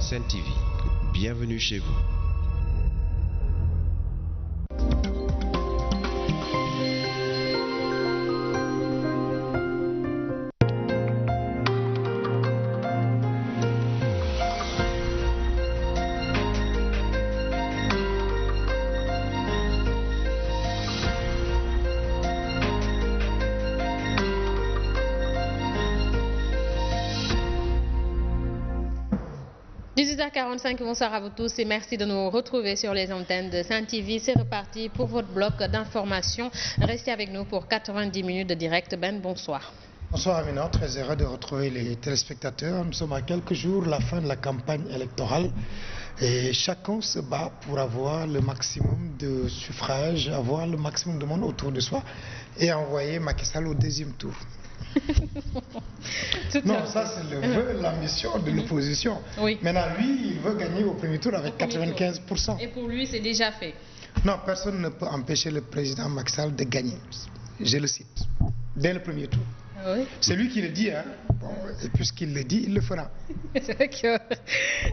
Sen TV, bienvenue chez vous. Bonsoir à vous tous et merci de nous retrouver sur les antennes de Sen TV. C'est reparti pour votre bloc d'information. Restez avec nous pour 90 minutes de direct. Ben, bonsoir. Bonsoir Amina, très heureux de retrouver les téléspectateurs. Nous sommes à quelques jours de la fin de la campagne électorale et chacun se bat pour avoir le maximum de suffrages, avoir le maximum de monde autour de soi et envoyer Macky Sall au deuxième tour. Non, ça c'est le vœu, l'ambition de l'opposition. Oui. Maintenant, lui, il veut gagner au premier tour avec 95%. Et pour lui, c'est déjà fait. Non, personne ne peut empêcher le président Macky Sall de gagner. Je le cite. Dès le premier tour. Oui. C'est lui qui le dit, hein. Bon, et puisqu'il le dit, il le fera. D'accord.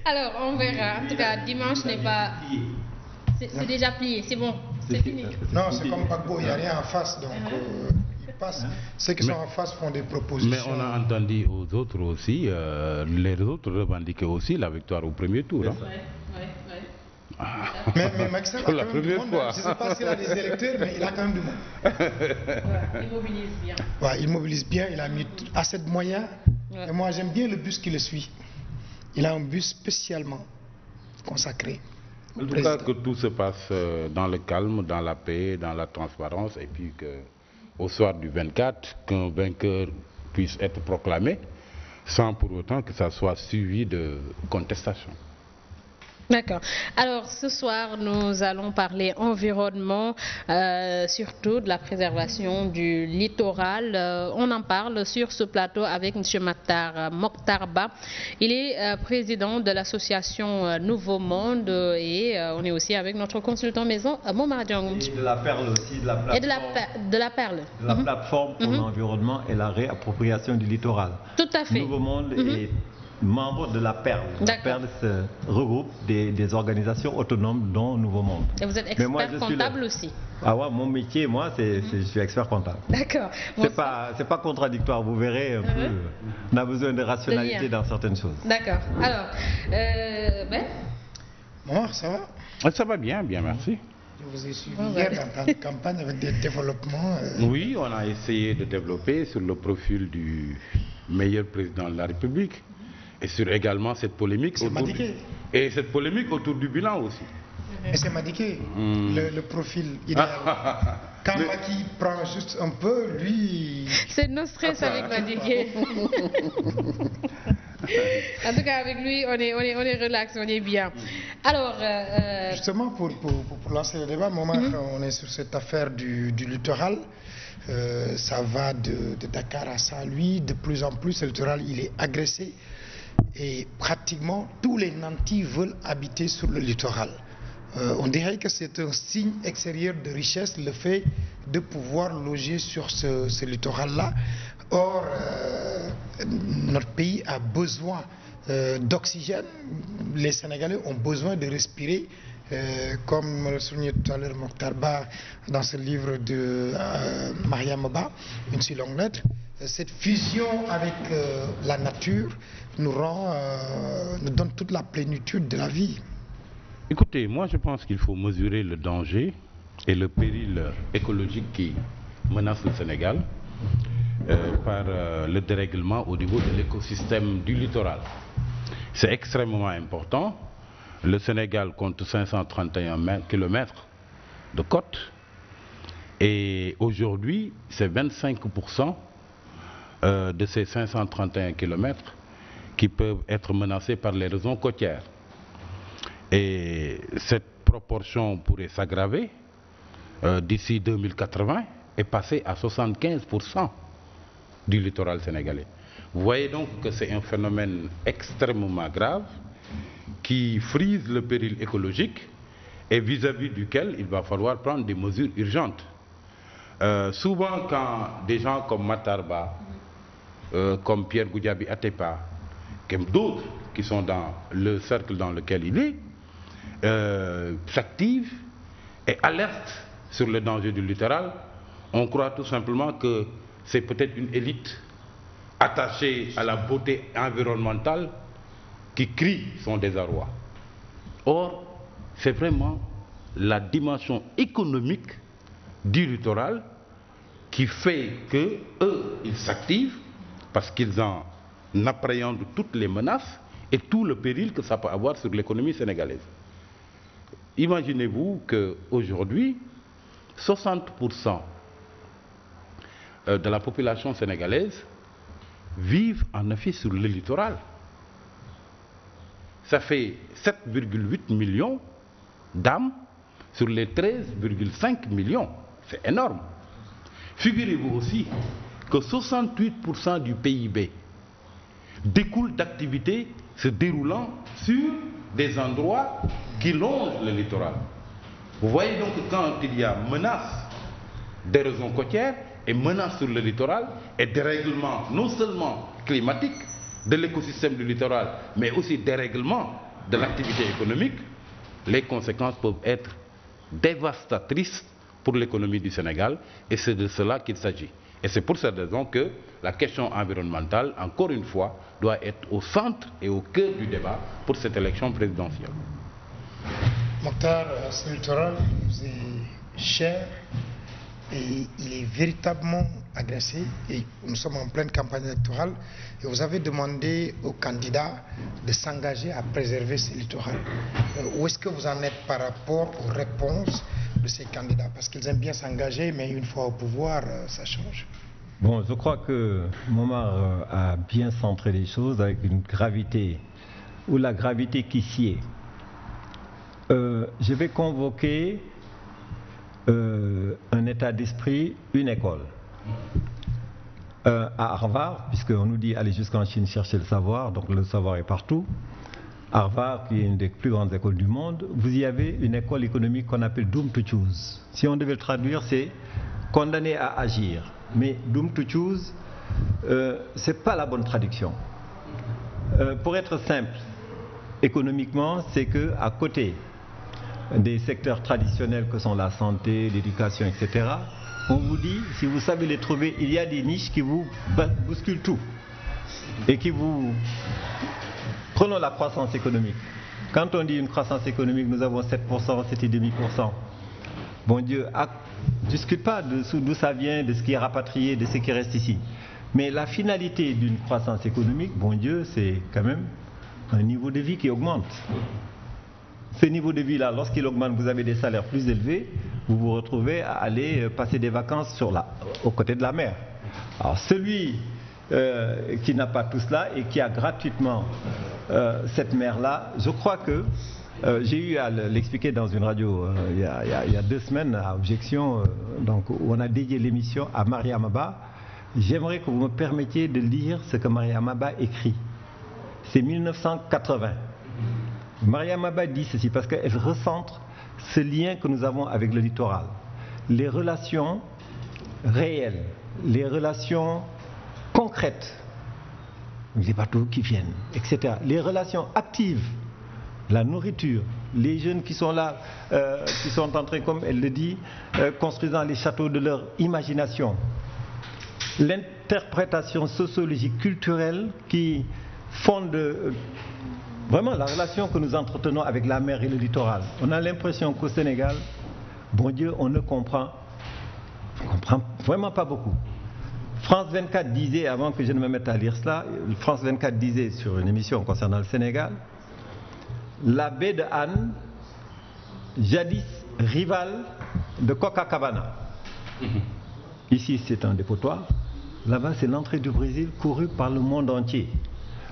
Alors, on verra. En tout cas, dimanche n'est pas... C'est déjà plié, c'est bon, c'est fini. Non, c'est comme Gbagbo, il n'y a rien en face, donc... Ceux qui sont en face font des propositions. Mais on a entendu aux autres aussi, les autres revendiquaient aussi la victoire au premier tour. Hein. Mais Macky Sall a quand même du monde. Je ne sais pas s'il a des électeurs, mais il a quand même du monde. Il mobilise bien. Ouais, il mobilise bien, il a mis assez de moyens. Ouais. Et moi, j'aime bien le bus qui le suit. Il a un bus spécialement consacré. En tout cas, que tout se passe dans le calme, dans la paix, dans la transparence, et puis que... au soir du 24, qu'un vainqueur puisse être proclamé, sans pour autant que ça soit suivi de contestation. D'accord. Alors ce soir, nous allons parler environnement, surtout de la préservation du littoral. On en parle sur ce plateau avec M. Mokhtar Ba. Il est président de l'association Nouveau Monde et on est aussi avec notre consultant maison, Momar Diong. Et de la perle aussi, de la plateforme. Et de la perle. De la plateforme pour l'environnement et la réappropriation du littoral. Tout à fait. Nouveau Monde est membre de la Perle. La Perle regroupe des organisations autonomes dont Nouveau Monde. Et vous êtes expert comptable aussi. Ah ouais, mon métier, moi, je suis expert comptable. D'accord. C'est pas contradictoire, vous verrez un peu. On a besoin de rationalité dans certaines choses. D'accord. Alors, Ben Bon, ça va? Ça va bien, merci. Je vous ai suivi hier dans la campagne avec des développements. Oui, on a essayé de développer sur le profil du meilleur président de la République et sur également cette polémique autour du bilan aussi. Et c'est Madické, le profil idéal. Quand Macky prend juste un peu, lui... C'est no stress avec Madické. En tout cas, avec lui, on est relax, on est bien. Alors... Justement, pour lancer le débat, on est sur cette affaire du littoral. Ça va de Dakar à Saint-Louis. De plus en plus, le littoral, il est agressé. Et pratiquement, tous les nantis veulent habiter sur le littoral. On dirait que c'est un signe extérieur de richesse, le fait de pouvoir loger sur ce littoral-là. Or, notre pays a besoin d'oxygène. Les Sénégalais ont besoin de respirer. Comme le soulignait tout à l'heure Mokhtar Ba dans ce livre de Mariam Ba, une si longue lettre, cette fusion avec la nature nous donne toute la plénitude de la vie. Écoutez, moi je pense qu'il faut mesurer le danger et le péril écologique qui menace le Sénégal par le dérèglement au niveau de l'écosystème du littoral. C'est extrêmement important. Le Sénégal compte 531 km de côte et aujourd'hui, c'est 25% de ces 531 km qui peuvent être menacés par les réseaux côtières. Et cette proportion pourrait s'aggraver d'ici 2080 et passer à 75% du littoral sénégalais. Vous voyez donc que c'est un phénomène extrêmement grave qui frise le péril écologique et vis-à-vis duquel il va falloir prendre des mesures urgentes. Souvent, quand des gens comme Mokhtar Ba, comme Pierre Goudiaby Atepa, comme d'autres qui sont dans le cercle dans lequel il est, s'activent et alertent sur le danger du littoral, on croit tout simplement que c'est peut-être une élite attachée à la beauté environnementale qui crie son désarroi. Or, c'est vraiment la dimension économique du littoral qui fait que eux, ils s'activent parce qu'ils en appréhendent toutes les menaces et tout le péril que ça peut avoir sur l'économie sénégalaise. Imaginez-vous qu'aujourd'hui, 60% de la population sénégalaise vivent en effet sur le littoral. Ça fait 7,8 millions d'âmes sur les 13,5 millions. C'est énorme. Figurez-vous aussi que 68% du PIB découle d'activités se déroulant sur des endroits qui longent le littoral. Vous voyez donc que quand il y a menace d'érosion côtière et menace sur le littoral et dérèglement non seulement climatique de l'écosystème du littoral, mais aussi dérèglement de l'activité économique, les conséquences peuvent être dévastatrices pour l'économie du Sénégal et c'est de cela qu'il s'agit. Et c'est pour cette raison que la question environnementale, encore une fois, doit être au centre et au cœur du débat pour cette élection présidentielle. Mokhtar, ce littoral nous est cher et il est véritablement agressé et nous sommes en pleine campagne électorale et vous avez demandé aux candidats de s'engager à préserver ce littoral. Où est-ce que vous en êtes par rapport aux réponses de ces candidats? Parce qu'ils aiment bien s'engager, mais une fois au pouvoir, ça change. Bon, je crois que Momar a bien centré les choses avec une gravité, ou la gravité qui sied. je vais convoquer un état d'esprit, une école. À Harvard, puisqu'on nous dit aller jusqu'en Chine chercher le savoir, donc le savoir est partout. Harvard, qui est une des plus grandes écoles du monde, vous y avez une école économique qu'on appelle Doomed to Choose. Si on devait le traduire, c'est condamné à agir. Mais Doomed to Choose, c'est pas la bonne traduction. Pour être simple, économiquement, c'est que à côté des secteurs traditionnels que sont la santé, l'éducation, etc., on vous dit, si vous savez les trouver, il y a des niches qui vous bousculent tout et qui vous... Prenons la croissance économique. Quand on dit une croissance économique, nous avons 7%, 7,5%. Bon Dieu, ne discute pas d'où ça vient, de ce qui est rapatrié, de ce qui reste ici. Mais la finalité d'une croissance économique, bon Dieu, c'est quand même un niveau de vie qui augmente. Ce niveau de vie-là, lorsqu'il augmente, vous avez des salaires plus élevés, vous vous retrouvez à aller passer des vacances aux côtés de la mer. Alors celui qui n'a pas tout cela et qui a gratuitement cette mer-là, je crois que j'ai eu à l'expliquer dans une radio il y a 2 semaines à Objection, donc, où on a dédié l'émission à Mariama Ba. J'aimerais que vous me permettiez de lire ce que Mariama Ba écrit. C'est 1980. Mariama Ba dit ceci parce qu'elle recentre ce lien que nous avons avec le littoral. Les relations réelles, les relations concrètes, les bateaux qui viennent, etc. Les relations actives, la nourriture, les jeunes qui sont là, qui sont en train, comme elle le dit, construisant les châteaux de leur imagination. L'interprétation sociologique, culturelle qui fonde vraiment la relation que nous entretenons avec la mer et le littoral. On a l'impression qu'au Sénégal, bon Dieu, on ne comprend vraiment pas beaucoup. France 24 disait, avant que je ne me mette à lire cela, France 24 disait sur une émission concernant le Sénégal, la baie de Hann, jadis rivale de Copacabana. Ici, c'est un dépotoir. Là-bas, c'est l'entrée du Brésil courue par le monde entier.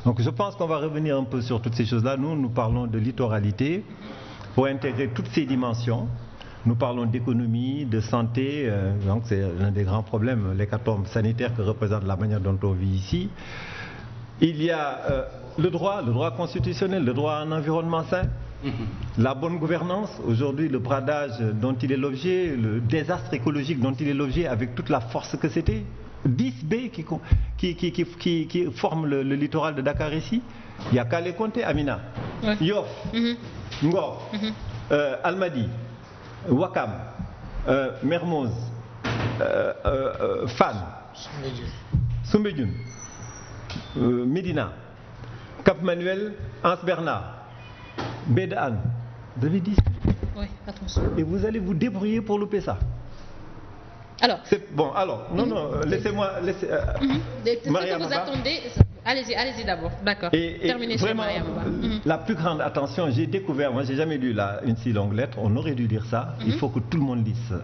Donc je pense qu'on va revenir un peu sur toutes ces choses-là. Nous parlons de littoralité pour intégrer toutes ces dimensions. Nous parlons d'économie, de santé, donc c'est l'un des grands problèmes, l'hécatombe sanitaire que représente la manière dont on vit ici. Il y a le droit constitutionnel, le droit à un environnement sain, la bonne gouvernance, aujourd'hui le bradage dont il est l'objet, le désastre écologique dont il est l'objet avec toute la force que c'était. 10 baies qui forment le littoral de Dakar ici. Il n'y a qu'à les compter, Amina. Ouais. Yoff, Ngor, Almadi, Wakam, Mermoz, Fan, Soumbédioune, Médina, Cap Manuel, Anse Bernard, baie de Hann. Vous avez dit. Oui, attention. Et vous allez vous débrouiller pour louper ça. Alors, bon, alors, non, laissez-moi. Mariama Ba. Attendez, allez-y d'abord, d'accord. Terminez sur Mariama Ba. La plus grande attention, j'ai découvert, moi j'ai jamais lu une si longue lettre, on aurait dû lire ça, il faut que tout le monde lise ça.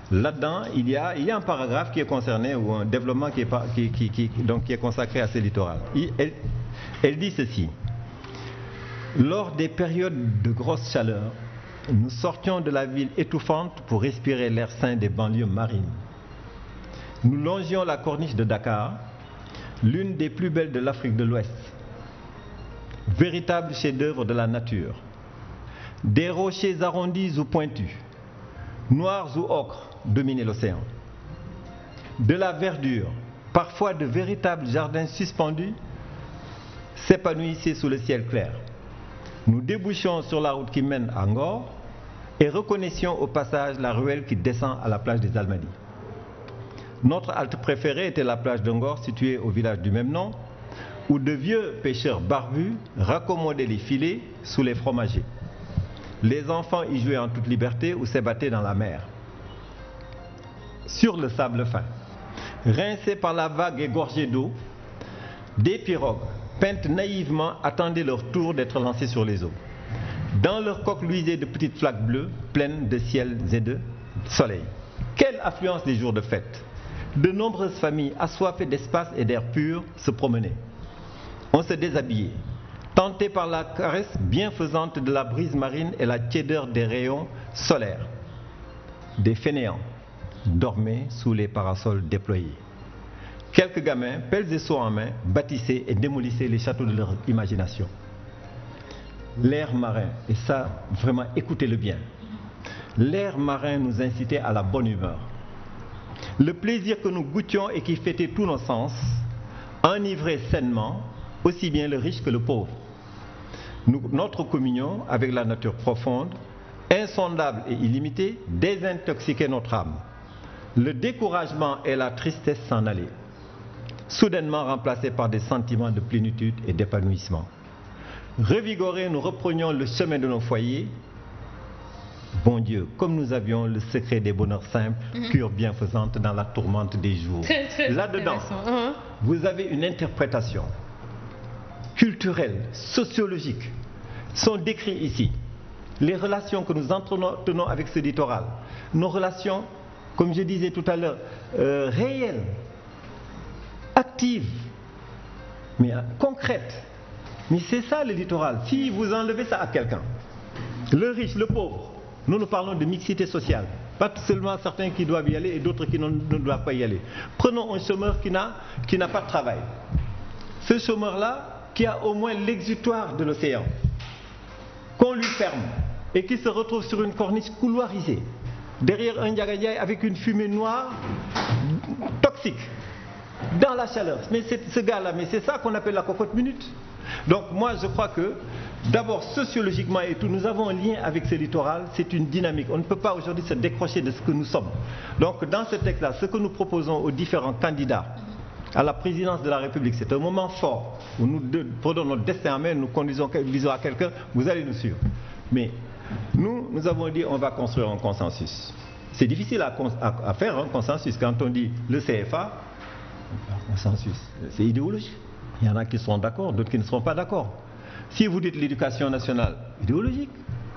Là-dedans, il y a un paragraphe qui est concerné, ou un développement qui est consacré à ce littoral. Elle dit ceci. Lors des périodes de grosse chaleur, nous sortions de la ville étouffante pour respirer l'air sain des banlieues marines. Nous longions la corniche de Dakar, l'une des plus belles de l'Afrique de l'Ouest. Véritable chef-d'œuvre de la nature. Des rochers arrondis ou pointus, noirs ou ocres, dominaient l'océan. De la verdure, parfois de véritables jardins suspendus, s'épanouissaient sous le ciel clair. Nous débouchions sur la route qui mène à Ngor et reconnaissions au passage la ruelle qui descend à la plage des Almadies. Notre halte préférée était la plage de Ngor, située au village du même nom, où de vieux pêcheurs barbus raccommodaient les filets sous les fromagers. Les enfants y jouaient en toute liberté ou s'ébattaient dans la mer. Sur le sable fin, rincés par la vague et gorgés d'eau, des pirogues peintes naïvement attendaient leur tour d'être lancées sur les eaux. Dans leurs coques luisaient de petites flaques bleues pleines de ciel et de soleil. Quelle affluence des jours de fête! De nombreuses familles assoiffées d'espace et d'air pur se promenaient. On se déshabillait. tentés par la caresse bienfaisante de la brise marine et la tiédeur des rayons solaires. Des fainéants dormaient sous les parasols déployés. Quelques gamins, pelles et seaux en main, bâtissaient et démolissaient les châteaux de leur imagination. L'air marin, et ça, vraiment, écoutez-le bien, l'air marin nous incitait à la bonne humeur. Le plaisir que nous goûtions et qui fêtait tous nos sens, enivrait sainement aussi bien le riche que le pauvre. Notre communion avec la nature profonde, insondable et illimitée, désintoxiquait notre âme. Le découragement et la tristesse s'en allaient, soudainement remplacés par des sentiments de plénitude et d'épanouissement. Revigorés, nous reprenions le chemin de nos foyers. Bon Dieu, comme nous avions le secret des bonheurs simples, cure bienfaisante dans la tourmente des jours. Là-dedans, vous avez une interprétation culturelle, sociologique, sont décrites ici. Les relations que nous entretenons avec ce littoral, nos relations, comme je disais tout à l'heure, réelles, actives, mais concrètes. Mais c'est ça le littoral. Si vous enlevez ça à quelqu'un, le riche, le pauvre, nous parlons de mixité sociale. Pas seulement certains qui doivent y aller et d'autres qui ne doivent pas y aller. Prenons un chômeur qui n'a pas de travail. Ce chômeur-là, qui a au moins l'exutoire de l'océan, qu'on lui ferme et qui se retrouve sur une corniche couloirisée, derrière un Ndiaga avec une fumée noire toxique, dans la chaleur. Mais ce gars-là, mais c'est ça qu'on appelle la cocotte minute. Donc moi je crois que d'abord sociologiquement et tout, nous avons un lien avec ce littoral, c'est une dynamique. On ne peut pas aujourd'hui se décrocher de ce que nous sommes. Donc dans ce texte-là, ce que nous proposons aux différents candidats à la présidence de la République, c'est un moment fort où nous prenons notre destin en main, nous disons à quelqu'un, vous allez nous suivre. Mais nous avons dit on va construire un consensus. C'est difficile à faire un consensus quand on dit le CFA, consensus, c'est idéologique. Il y en a qui seront d'accord, d'autres qui ne seront pas d'accord. Si vous dites l'éducation nationale, idéologique,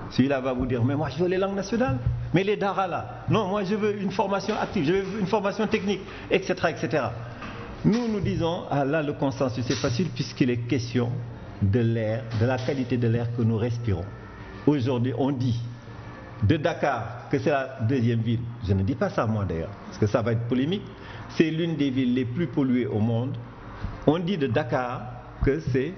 celui-là va vous dire, mais moi je veux les langues nationales. Mais les daras là, non, moi je veux une formation active, je veux une formation technique, etc. etc. Nous disons, ah là le consensus c'est facile puisqu'il est question de l'air, de la qualité de l'air que nous respirons. Aujourd'hui on dit de Dakar que c'est la deuxième ville. Je ne dis pas ça moi d'ailleurs, parce que ça va être polémique. C'est l'une des villes les plus polluées au monde. On dit de Dakar que c'est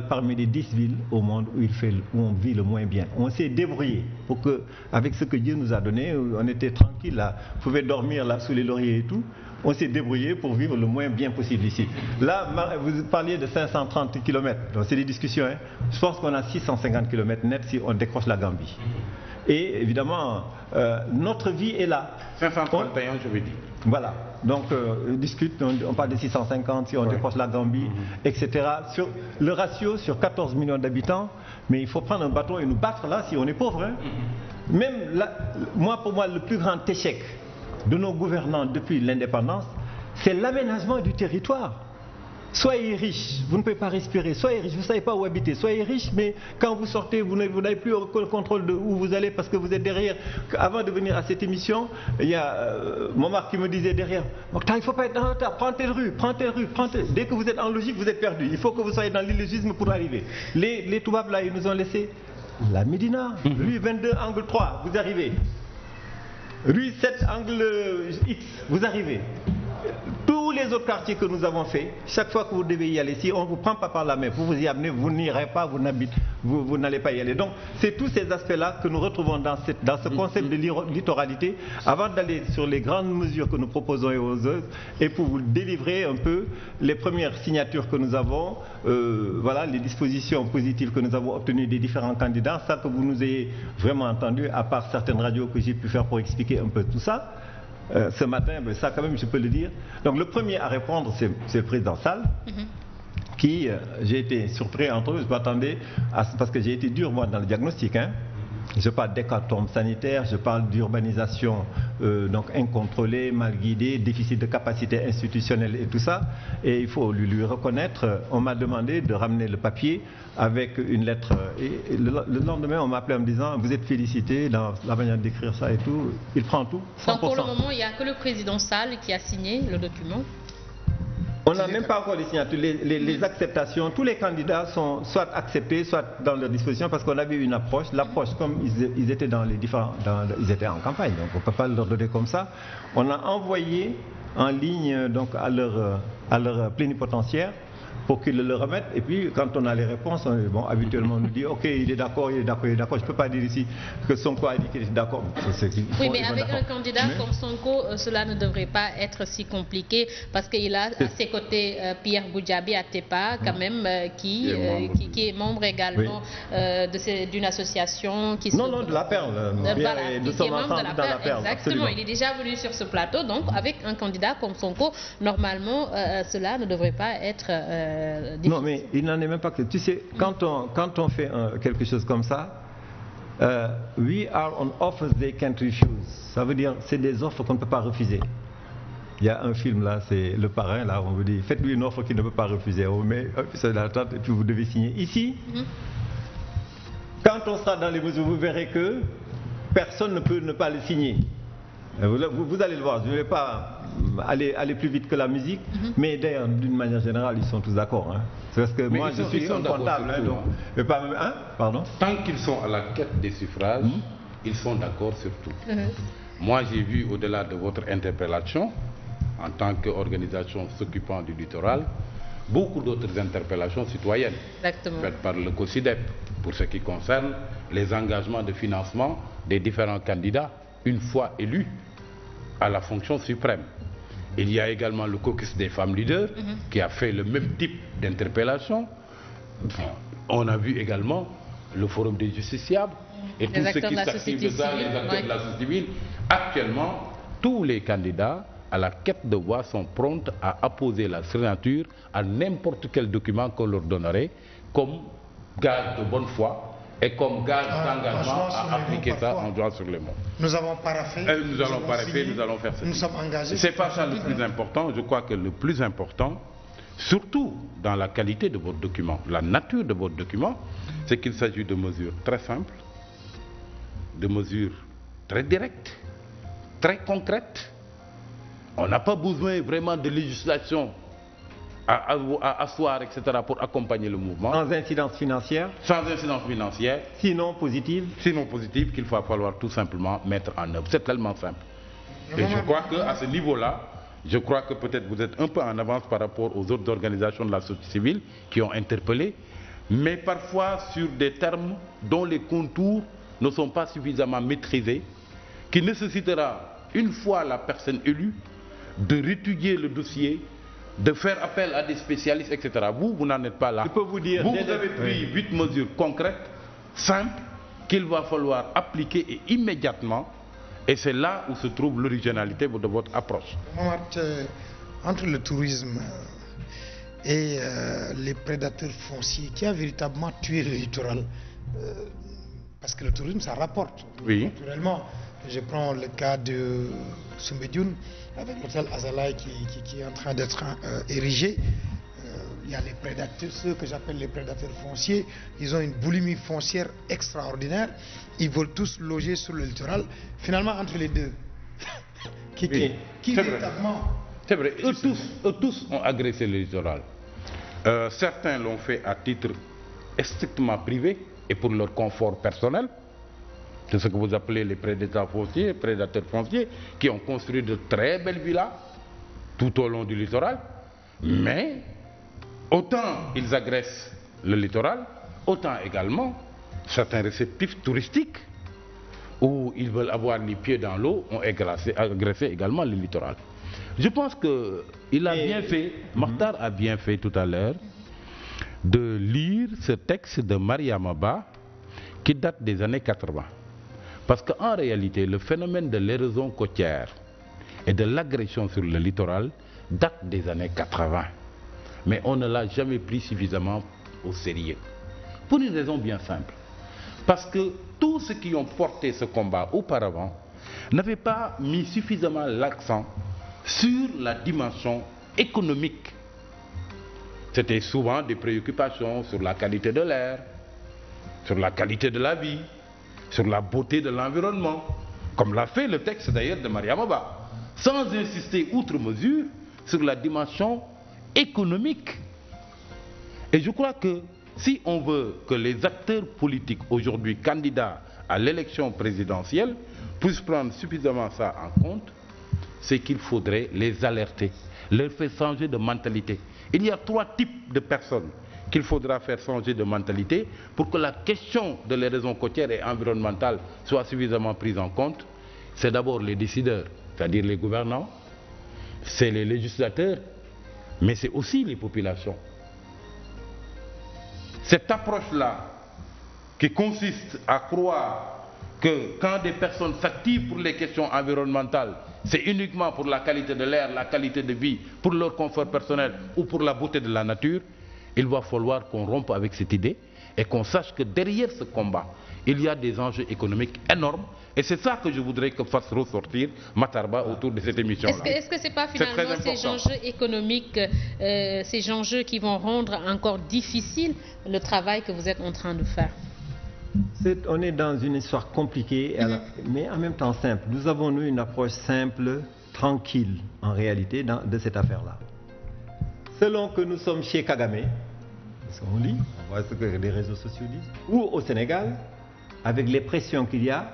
parmi les 10 villes au monde où on vit le moins bien. On s'est débrouillé pour que, avec ce que Dieu nous a donné, on était tranquille là, on pouvait dormir là sous les lauriers et tout. On s'est débrouillé pour vivre le moins bien possible ici. Là, vous parliez de 530 km, donc c'est des discussions. Hein. Je pense qu'on a 650 km net si on décroche la Gambie. Et évidemment, notre vie est là. 531, je veux dire. Voilà. Donc, on discute, on parle de 650 si on décroche la Gambie, etc. Sur le ratio sur 14 millions d'habitants, mais il faut prendre un bâton et nous battre là si on est pauvre. Hein. Même là, pour moi, le plus grand échec de nos gouvernants depuis l'indépendance, c'est l'aménagement du territoire. Soyez riches, vous ne pouvez pas respirer. Soyez riches, vous ne savez pas où habiter. Soyez riches, mais quand vous sortez, vous n'avez plus le contrôle de où vous allez parce que vous êtes derrière. Avant de venir à cette émission, il y a Momar qui me disait derrière, il ne faut pas être en retard, prends telle rue. Dès que vous êtes en logique, vous êtes perdu. Il faut que vous soyez dans l'illogisme pour arriver. Les Toubabs là, ils nous ont laissé la Médina, rue 22, angle 3, vous arrivez. Rue 7, angle X, vous arrivez. Tous les autres quartiers que nous avons fait, chaque fois que vous devez y aller, si on ne vous prend pas par la main pour vous y amener, vous n'irez pas, vous n'allez pas y aller. Donc, c'est tous ces aspects-là que nous retrouvons dans ce concept de littoralité, avant d'aller sur les grandes mesures que nous proposons aux autres, et pour vous délivrer un peu les premières signatures que nous avons, voilà, les dispositions positives que nous avons obtenues des différents candidats, ça que vous nous ayez vraiment entendu, à part certaines radios que j'ai pu faire pour expliquer un peu tout ça. Ce matin, ça quand même je peux le dire. Donc le premier à répondre, c'est le président Sall, qui, j'ai été surpris entre eux, je m'attendais, parce que j'ai été dur moi dans le diagnostic. Hein. Je parle d'hécatombe sanitaire, je parle d'urbanisation donc incontrôlée, mal guidée, déficit de capacité institutionnelle et tout ça. Et il faut lui reconnaître, on m'a demandé de ramener le papier avec une lettre. Et le lendemain, on m'a appelé en me disant, vous êtes félicité dans la manière d'écrire ça et tout. Il prend tout, 100%. Donc pour le moment, il n'y a que le président Sall qui a signé le document. On n'a même pas encore les signatures, les acceptations. Tous les candidats sont soit acceptés, soit dans leur disposition, parce qu'on avait une approche. L'approche, comme ils étaient dans les différents, ils étaient en campagne, donc on ne peut pas leur donner comme ça. On a envoyé en ligne donc à leur plénipotentiaire pour qu'ils le remettent. Et puis, quand on a les réponses, habituellement, on nous dit « Ok, il est d'accord, il est d'accord, il est d'accord ». Je ne peux pas dire ici que Sonko a dit qu'il est d'accord. Oui, mais avec un candidat comme Sonko, cela ne devrait pas être si compliqué, parce qu'il a à ses côtés Pierre Goudiaby Atepa, quand même, qui est membre également d'une association qui Non, de la Perle. Nous sommes ensemble dans la Perle. Exactement, absolument. Il est déjà venu sur ce plateau, donc avec un candidat comme Sonko, normalement, cela ne devrait pas être... Non, mais il n'en est même pas que... Tu sais, quand on fait quelque chose comme ça, we are on offers they can't refuse. Ça veut dire, c'est des offres qu'on ne peut pas refuser. Il y a un film là, c'est Le Parrain, là, on vous dit, faites-lui une offre qu'il ne peut pas refuser. On met un pistolet dans la tente et puis vous devez signer. Ici, quand on sera dans les mesures, vous verrez que personne ne peut ne pas le signer. Vous allez le voir, je ne vais pas aller plus vite que la musique, mais d'ailleurs, d'une manière générale, ils sont tous d'accord. Hein. Parce que moi, je suis un comptable. Pardon. Tant qu'ils sont à la quête des suffrages, ils sont d'accord sur tout. Moi, j'ai vu, au-delà de votre interpellation, en tant qu'organisation s'occupant du littoral, beaucoup d'autres interpellations citoyennes faites par le COSIDEP pour ce qui concerne les engagements de financement des différents candidats une fois élus à la fonction suprême. Il y a également le caucus des femmes leaders qui a fait le même type d'interpellation. On a vu également le forum des justiciables et tout ce qui s'active dans les acteurs de la société civile. Actuellement, tous les candidats à la quête de voix sont prêts à apposer la signature à n'importe quel document qu'on leur donnerait comme gage de bonne foi et comme gage d'engagement à appliquer ça en jouant sur les mots. Nous avons paraffé. Nous allons paraffer, nous allons faire ça. Nous sommes engagés. C'est pas ça le plus important. Je crois que le plus important, surtout dans la qualité de votre document, la nature de votre document, c'est qu'il s'agit de mesures très simples, de mesures très directes, très concrètes. On n'a pas besoin vraiment de législation à asseoir, etc., pour accompagner le mouvement. Sans incidence financière. Sans incidence financière. Sinon positive. Sinon positive, qu'il va falloir tout simplement mettre en œuvre. C'est tellement simple. Et je crois qu'à ce niveau-là, je crois que peut-être vous êtes un peu en avance par rapport aux autres organisations de la société civile qui ont interpellé, mais parfois sur des termes dont les contours ne sont pas suffisamment maîtrisés, qui nécessitera, une fois la personne élue, de réétudier le dossier, de faire appel à des spécialistes, etc. Vous n'en êtes pas là. Je peux vous dire, vous avez pris 8 mesures concrètes, simples, qu'il va falloir appliquer et immédiatement. Et c'est là où se trouve l'originalité de votre approche. Entre le tourisme et les prédateurs fonciers, qui a véritablement tué le littoral, parce que le tourisme, ça rapporte. Oui. Naturellement, je prends le cas de Soumbédioune, avec l'hôtel Azalaï qui est en train d'être érigé. Il y a les prédateurs, ceux que j'appelle les prédateurs fonciers. Ils ont une boulimie foncière extraordinaire. Ils veulent tous loger sur le littoral. Finalement, entre les deux, qui véritablement... C'est vrai, eux tous ont agressé le littoral. Certains l'ont fait à titre strictement privé et pour leur confort personnel. C'est ce que vous appelez les prédateurs fonciers, qui ont construit de très belles villas tout au long du littoral. Mais autant ils agressent le littoral, autant également certains réceptifs touristiques où ils veulent avoir les pieds dans l'eau ont agressé également le littoral. Je pense qu'il a bien fait, Makhtar a bien fait tout à l'heure, de lire ce texte de Mariama Ba qui date des années 80. Parce qu'en réalité, le phénomène de l'érosion côtière et de l'agression sur le littoral date des années 80. Mais on ne l'a jamais pris suffisamment au sérieux. Pour une raison bien simple. Parce que tous ceux qui ont porté ce combat auparavant n'avaient pas mis suffisamment l'accent sur la dimension économique. C'était souvent des préoccupations sur la qualité de l'air, sur la qualité de la vie, sur la beauté de l'environnement, comme l'a fait le texte d'ailleurs de Mariama Ba, sans insister outre mesure sur la dimension économique. Et je crois que si on veut que les acteurs politiques aujourd'hui candidats à l'élection présidentielle puissent prendre suffisamment ça en compte, c'est qu'il faudrait les alerter, leur faire changer de mentalité. Il y a 3 types de personnes qu'il faudra faire changer de mentalité pour que la question de les raisons côtières et environnementales soit suffisamment prise en compte. C'est d'abord les décideurs, c'est-à-dire les gouvernants, c'est les législateurs, mais c'est aussi les populations. Cette approche-là, qui consiste à croire que quand des personnes s'activent pour les questions environnementales, c'est uniquement pour la qualité de l'air, la qualité de vie, pour leur confort personnel ou pour la beauté de la nature, il va falloir qu'on rompe avec cette idée et qu'on sache que derrière ce combat, il y a des enjeux économiques énormes. Et c'est ça que je voudrais que fasse ressortir Matar Ba autour de cette émission-là. Est-ce que ce n'est pas finalement ces enjeux économiques, ces enjeux qui vont rendre encore difficile le travail que vous êtes en train de faire? On est dans une histoire compliquée, mais en même temps simple. Nous avons, nous, une approche simple, tranquille, en réalité, de cette affaire-là. Selon que nous sommes chez Kagame, parce qu'on lit, on voit ce que les réseaux sociaux disent, ou au Sénégal, avec les pressions qu'il y a,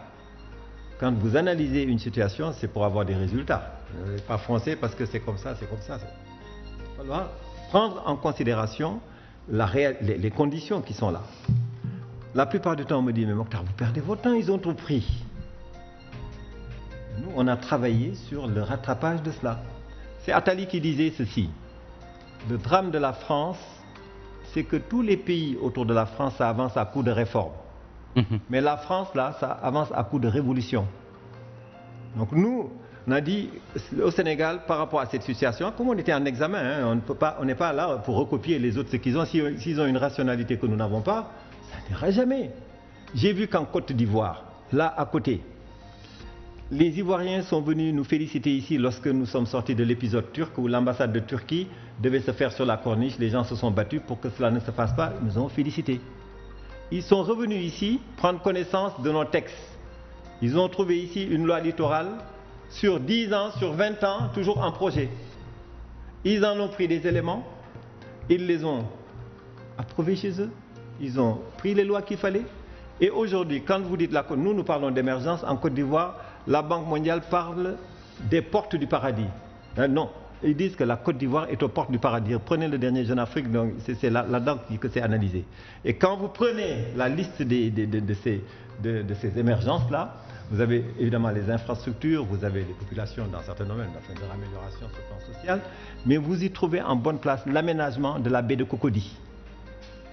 quand vous analysez une situation, c'est pour avoir des résultats. Pas foncer parce que c'est comme ça, c'est comme ça. Il va falloir prendre en considération les conditions qui sont là. La plupart du temps, on me dit, mais Mokhtar, vous perdez votre temps, ils ont tout pris. Nous, on a travaillé sur le rattrapage de cela. C'est Attali qui disait ceci. Le drame de la France, c'est que tous les pays autour de la France, ça avance à coup de réforme. Mais la France, là, ça avance à coup de révolution. Donc nous, on a dit, au Sénégal, par rapport à cette situation, comme on était en examen, hein, on n'est pas là pour recopier les autres ce qu'ils ont. S'ils ont une rationalité que nous n'avons pas, ça n'ira jamais. J'ai vu qu'en Côte d'Ivoire, là à côté, les Ivoiriens sont venus nous féliciter ici lorsque nous sommes sortis de l'épisode turc où l'ambassade de Turquie devait se faire sur la corniche. Les gens se sont battus pour que cela ne se fasse pas. Ils nous ont félicités. Ils sont revenus ici prendre connaissance de nos textes. Ils ont trouvé ici une loi littorale sur 10 ans, sur 20 ans, toujours en projet. Ils en ont pris des éléments, ils les ont approuvés chez eux, ils ont pris les lois qu'il fallait. Et aujourd'hui, quand vous dites, nous parlons d'émergence, en Côte d'Ivoire, la Banque mondiale parle des portes du paradis. Non. Ils disent que la Côte d'Ivoire est aux portes du paradis. Prenez le dernier Jeune Afrique, c'est là-dedans que c'est analysé. Et quand vous prenez la liste de ces émergences-là, vous avez évidemment les infrastructures, vous avez les populations dans certains domaines, dans leur amélioration sur le plan social, mais vous y trouvez en bonne place l'aménagement de la baie de Cocody.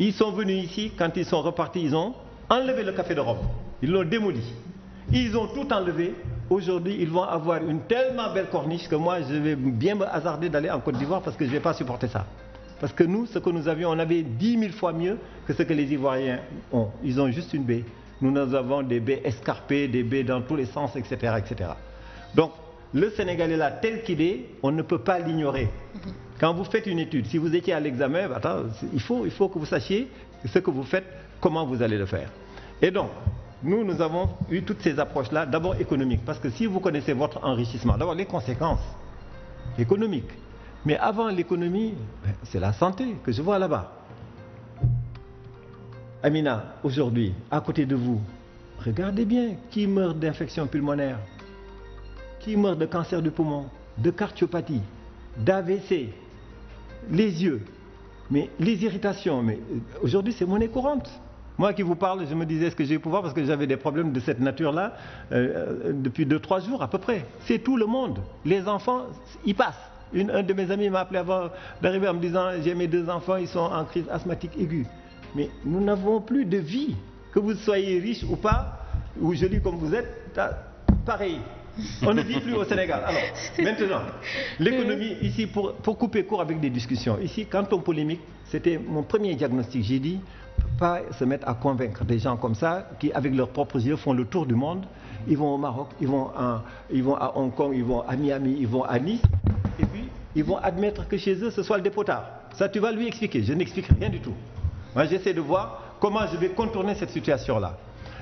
Ils sont venus ici, quand ils sont repartis, ils ont enlevé le café d'Europe. Ils l'ont démoli. Ils ont tout enlevé. Aujourd'hui, ils vont avoir une tellement belle corniche que moi, je vais bien me hasarder d'aller en Côte d'Ivoire parce que je ne vais pas supporter ça. Parce que nous, ce que nous avions, on avait 10 000 fois mieux que ce que les Ivoiriens ont. Ils ont juste une baie. Nous avons des baies escarpées, des baies dans tous les sens, etc. etc. Donc, le Sénégal est là tel qu'il est, on ne peut pas l'ignorer. Quand vous faites une étude, si vous étiez à l'examen, il faut que vous sachiez ce que vous faites, comment vous allez le faire. Et donc, nous avons eu toutes ces approches-là, d'abord économiques, parce que si vous connaissez votre enrichissement, d'abord les conséquences économiques, mais avant l'économie, c'est la santé que je vois là-bas. Amina, aujourd'hui, à côté de vous, regardez bien qui meurt d'infection pulmonaire, qui meurt de cancer du poumon, de cardiopathie, d'AVC, les yeux, mais les irritations, mais aujourd'hui c'est monnaie courante. Moi qui vous parle, je me disais est-ce que j'ai pouvoir parce que j'avais des problèmes de cette nature-là depuis 2-3 jours à peu près. C'est tout le monde. Les enfants, ils passent. Un de mes amis m'a appelé avant d'arriver en me disant j'ai mes 2 enfants, ils sont en crise asthmatique aiguë. Mais nous n'avons plus de vie. Que vous soyez riche ou pas, ou joli comme vous êtes, pareil. On ne vit plus au Sénégal. Alors, maintenant, l'économie, ici, pour couper court avec des discussions, ici, quand on polémique, c'était mon premier diagnostic. J'ai dit, pas se mettre à convaincre des gens comme ça, qui, avec leurs propres yeux, font le tour du monde. Ils vont au Maroc, ils vont à Hong Kong, ils vont à Miami, ils vont à Nice, et puis ils vont admettre que chez eux, ce soit le dépotard. Ça, tu vas lui expliquer. Je n'explique rien du tout. Moi, j'essaie de voir comment je vais contourner cette situation-là.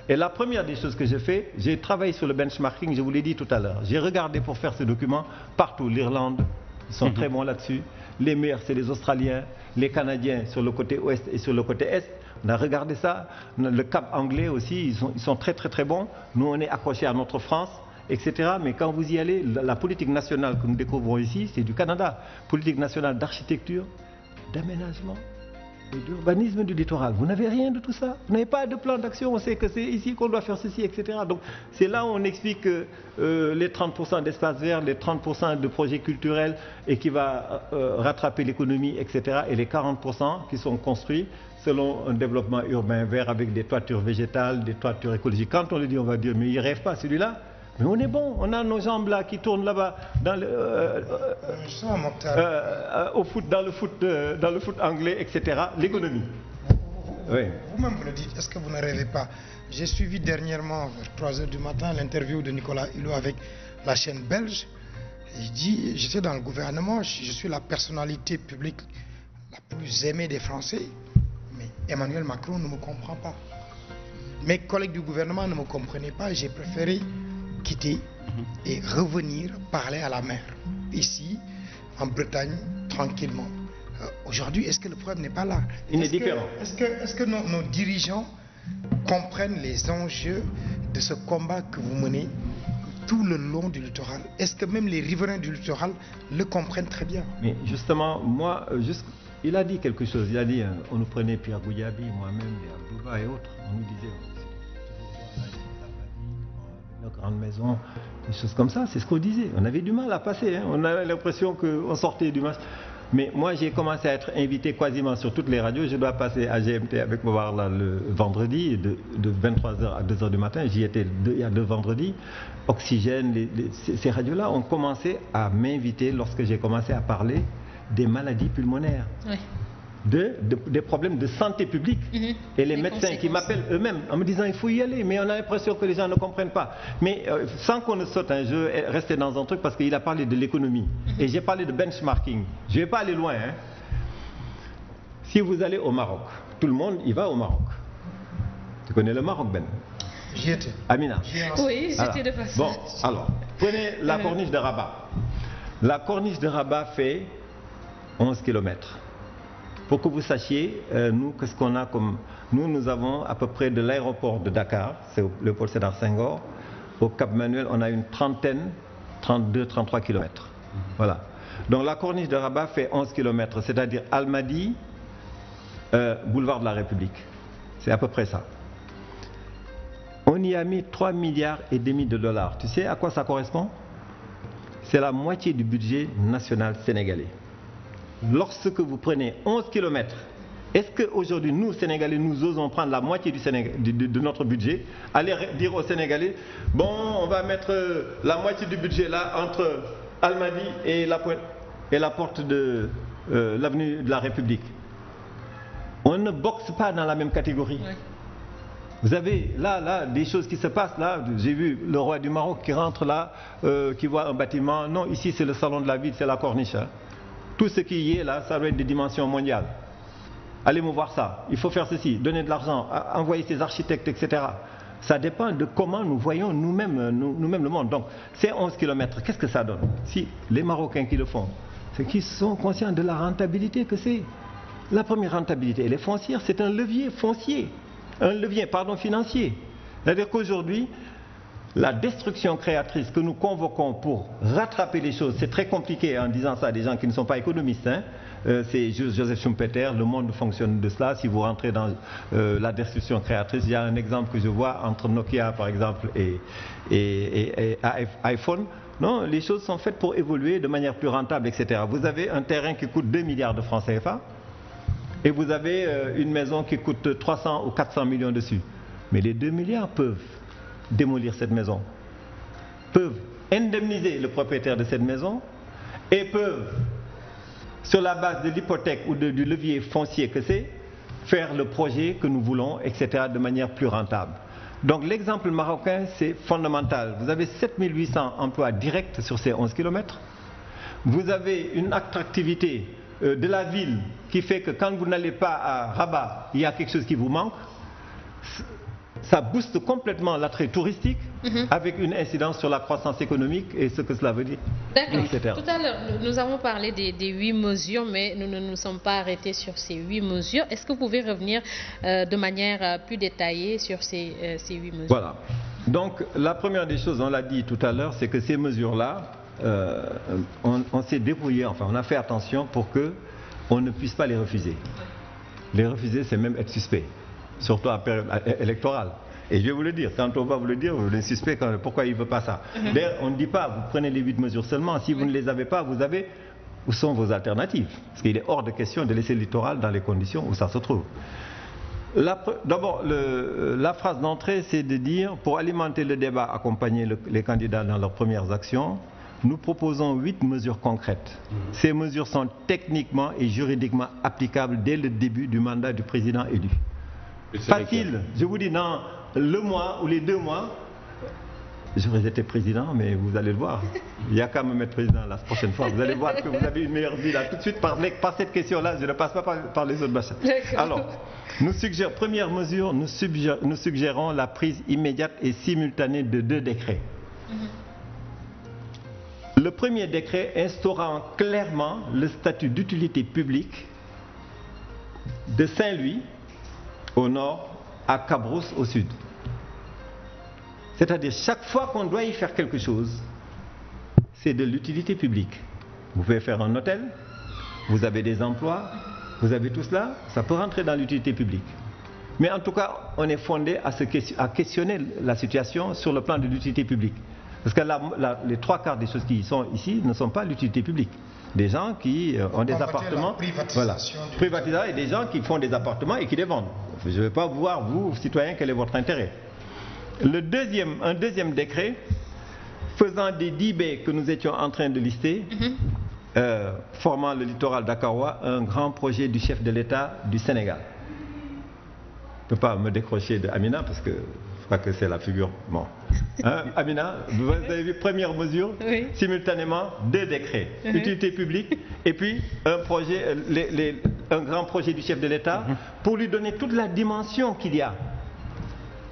Et la première des choses que j'ai fait, j'ai travaillé sur le benchmarking, je vous l'ai dit tout à l'heure. J'ai regardé pour faire ce document partout, l'Irlande, ils sont très bons là-dessus. Les meilleurs, c'est les Australiens, les Canadiens sur le côté ouest et sur le côté est. On a regardé ça. Le Cap anglais aussi, ils sont très très très bons. Nous, on est accrochés à notre France, etc. Mais quand vous y allez, la politique nationale que nous découvrons ici, c'est du Canada. Politique nationale d'architecture, d'aménagement et d'urbanisme du littoral. Vous n'avez rien de tout ça. Vous n'avez pas de plan d'action. On sait que c'est ici qu'on doit faire ceci, etc. Donc c'est là où on explique que les 30% d'espace vert, les 30% de projets culturels et qui va rattraper l'économie, etc. Et les 40% qui sont construits selon un développement urbain vert avec des toitures végétales, des toitures écologiques. Quand on le dit, on va dire, mais il ne rêve pas celui-là. Mais on est bon, on a nos jambes là qui tournent là-bas dans au foot, dans le foot anglais, etc. L'économie. Oui. Vous-même vous le dites, est-ce que vous ne rêvez pas? J'ai suivi dernièrement, vers 3h du matin, l'interview de Nicolas Hulot avec la chaîne belge. Il dit, j'étais dans le gouvernement, je suis la personnalité publique la plus aimée des Français, mais Emmanuel Macron ne me comprend pas. Mes collègues du gouvernement ne me comprenaient pas, j'ai préféré quitter et revenir parler à la mer, ici, en Bretagne, tranquillement. Aujourd'hui, est-ce que le problème n'est pas là? Il est différent. Est-ce que nos dirigeants comprennent les enjeux de ce combat que vous menez tout le long du littoral? Est-ce que même les riverains du littoral le comprennent très bien? Mais justement, moi, il a dit quelque chose. Il a dit, on nous prenait Pierre Goudiaby, moi-même, et Abdouba et autres. On nous disait, une grande maison, des choses comme ça, c'est ce qu'on disait. On avait du mal à passer, hein. On avait l'impression qu'on sortait du match. Mais moi, j'ai commencé à être invité quasiment sur toutes les radios. Je dois passer à GMT avec Mobar là, le vendredi, de 23h à 2h du matin. J'y étais il y a 2 vendredis. Oxygène, ces radios-là ont commencé à m'inviter lorsque j'ai commencé à parler des maladies pulmonaires. Oui. Des problèmes de santé publique. Et les médecins qui m'appellent eux-mêmes en me disant il faut y aller, mais on a l'impression que les gens ne comprennent pas. Mais sans qu'on ne saute un jeu, rester dans un truc parce qu'il a parlé de l'économie. Et j'ai parlé de benchmarking. Je ne vais pas aller loin. Hein. Si vous allez au Maroc, tout le monde y va au Maroc. Tu connais le Maroc, Ben? J'y étais. Amina? Oui, j'étais de façon. Bon, alors, prenez la corniche de Rabat. La corniche de Rabat fait 11 km. Pour que vous sachiez, nous, qu'est-ce qu'on a comme... Nous avons à peu près de l'aéroport de Dakar, c'est le Paul Sédar Senghor, au Cap Manuel, on a une trentaine, 32, 33 km. Voilà. Donc la corniche de Rabat fait 11 km, c'est-à-dire Almadies, boulevard de la République. C'est à peu près ça. On y a mis 3,5 milliards de dollars. Tu sais à quoi ça correspond? C'est la moitié du budget national sénégalais. Lorsque vous prenez 11 km, est-ce qu'aujourd'hui, nous, Sénégalais, nous osons prendre la moitié de notre budget, aller dire aux Sénégalais, bon, on va mettre la moitié du budget là, entre Almadies et la porte de l'avenue de la République. On ne boxe pas dans la même catégorie. Oui. Vous avez là des choses qui se passent là. J'ai vu le roi du Maroc qui rentre là, qui voit un bâtiment. Non, ici, c'est le salon de la ville, c'est la corniche. Hein. Tout ce qui y est là, ça doit être de dimension mondiale. Allez me voir ça. Il faut faire ceci, donner de l'argent, envoyer ses architectes, etc. Ça dépend de comment nous voyons nous-mêmes le monde. Donc, ces 11 km, qu'est-ce que ça donne? Si les Marocains qui le font, c'est qu'ils sont conscients de la rentabilité que c'est. La première rentabilité, elle est foncière, c'est un levier foncier, financier. C'est-à-dire qu'aujourd'hui, la destruction créatrice que nous convoquons pour rattraper les choses, c'est très compliqué en disant ça à des gens qui ne sont pas économistes. Hein. C'est Joseph Schumpeter, le monde fonctionne de cela. Si vous rentrez dans la destruction créatrice, il y a un exemple que je vois entre Nokia par exemple et iPhone. Non, les choses sont faites pour évoluer de manière plus rentable, etc. Vous avez un terrain qui coûte 2 milliards de francs CFA et vous avez une maison qui coûte 300 ou 400 millions dessus. Mais les 2 milliards peuvent démolir cette maison, peuvent indemniser le propriétaire de cette maison et peuvent, sur la base de l'hypothèque ou du levier foncier que c'est, faire le projet que nous voulons, etc., de manière plus rentable. Donc l'exemple marocain, c'est fondamental. Vous avez 7800 emplois directs sur ces 11 km. Vous avez une attractivité de la ville qui fait que quand vous n'allez pas à Rabat, il y a quelque chose qui vous manque. ça booste complètement l'attrait touristique avec une incidence sur la croissance économique et ce que cela veut dire. D'accord. Etc. Tout à l'heure, nous avons parlé des 8 mesures, mais nous ne nous sommes pas arrêtés sur ces 8 mesures. Est-ce que vous pouvez revenir de manière plus détaillée sur ces 8 mesures? Voilà. Donc, la première des choses, on l'a dit tout à l'heure, c'est que ces mesures-là, on s'est débrouillé, enfin, on a fait attention pour qu'on ne puisse pas les refuser. Les refuser, c'est même être suspect, surtout à période électorale. Et je vais vous le dire, quand on va vous le dire, vous êtes suspect, pourquoi il ne veut pas ça. D'ailleurs, on ne dit pas, vous prenez les 8 mesures seulement, si vous ne les avez pas, vous avez, où sont vos alternatives? Parce qu'il est hors de question de laisser le littoral dans les conditions où ça se trouve. D'abord, la phrase d'entrée, c'est de dire, pour alimenter le débat, accompagner les candidats dans leurs premières actions, nous proposons 8 mesures concrètes. Ces mesures sont techniquement et juridiquement applicables dès le début du mandat du président élu. Facile, je vous dis, dans le mois ou les 2 mois, j'aurais été président, mais vous allez le voir. Il n'y a qu'à me mettre président la prochaine fois. Vous allez voir que vous avez une meilleure vie là. Tout de suite, par cette question-là, je ne passe pas par les autres machins. Alors, première mesure, nous suggérons la prise immédiate et simultanée de 2 décrets. Le premier décret instaurant clairement le statut d'utilité publique de Saint-Louis au nord à Cabrousse au sud. C'est-à-dire chaque fois qu'on doit y faire quelque chose, c'est de l'utilité publique. Vous pouvez faire un hôtel, vous avez des emplois, vous avez tout cela, ça peut rentrer dans l'utilité publique. Mais en tout cas, on est fondé à questionner la situation sur le plan de l'utilité publique. Parce que les 3/4 des choses qui sont ici ne sont pas l'utilité publique. Des gens qui ont des appartements, privatisation et des gens qui font des appartements et qui les vendent. Je ne vais pas voir, vous, citoyens, quel est votre intérêt. Un deuxième décret faisant des 10 baies que nous étions en train de lister, formant le littoral dakarois, un grand projet du chef de l'État du Sénégal. Je ne peux pas me décrocher de Amina parce que je crois que c'est la figure. Bon. Hein, Amina, vous avez vu, première mesure, simultanément 2 décrets, utilité publique et puis un grand projet du chef de l'État pour lui donner toute la dimension qu'il y a.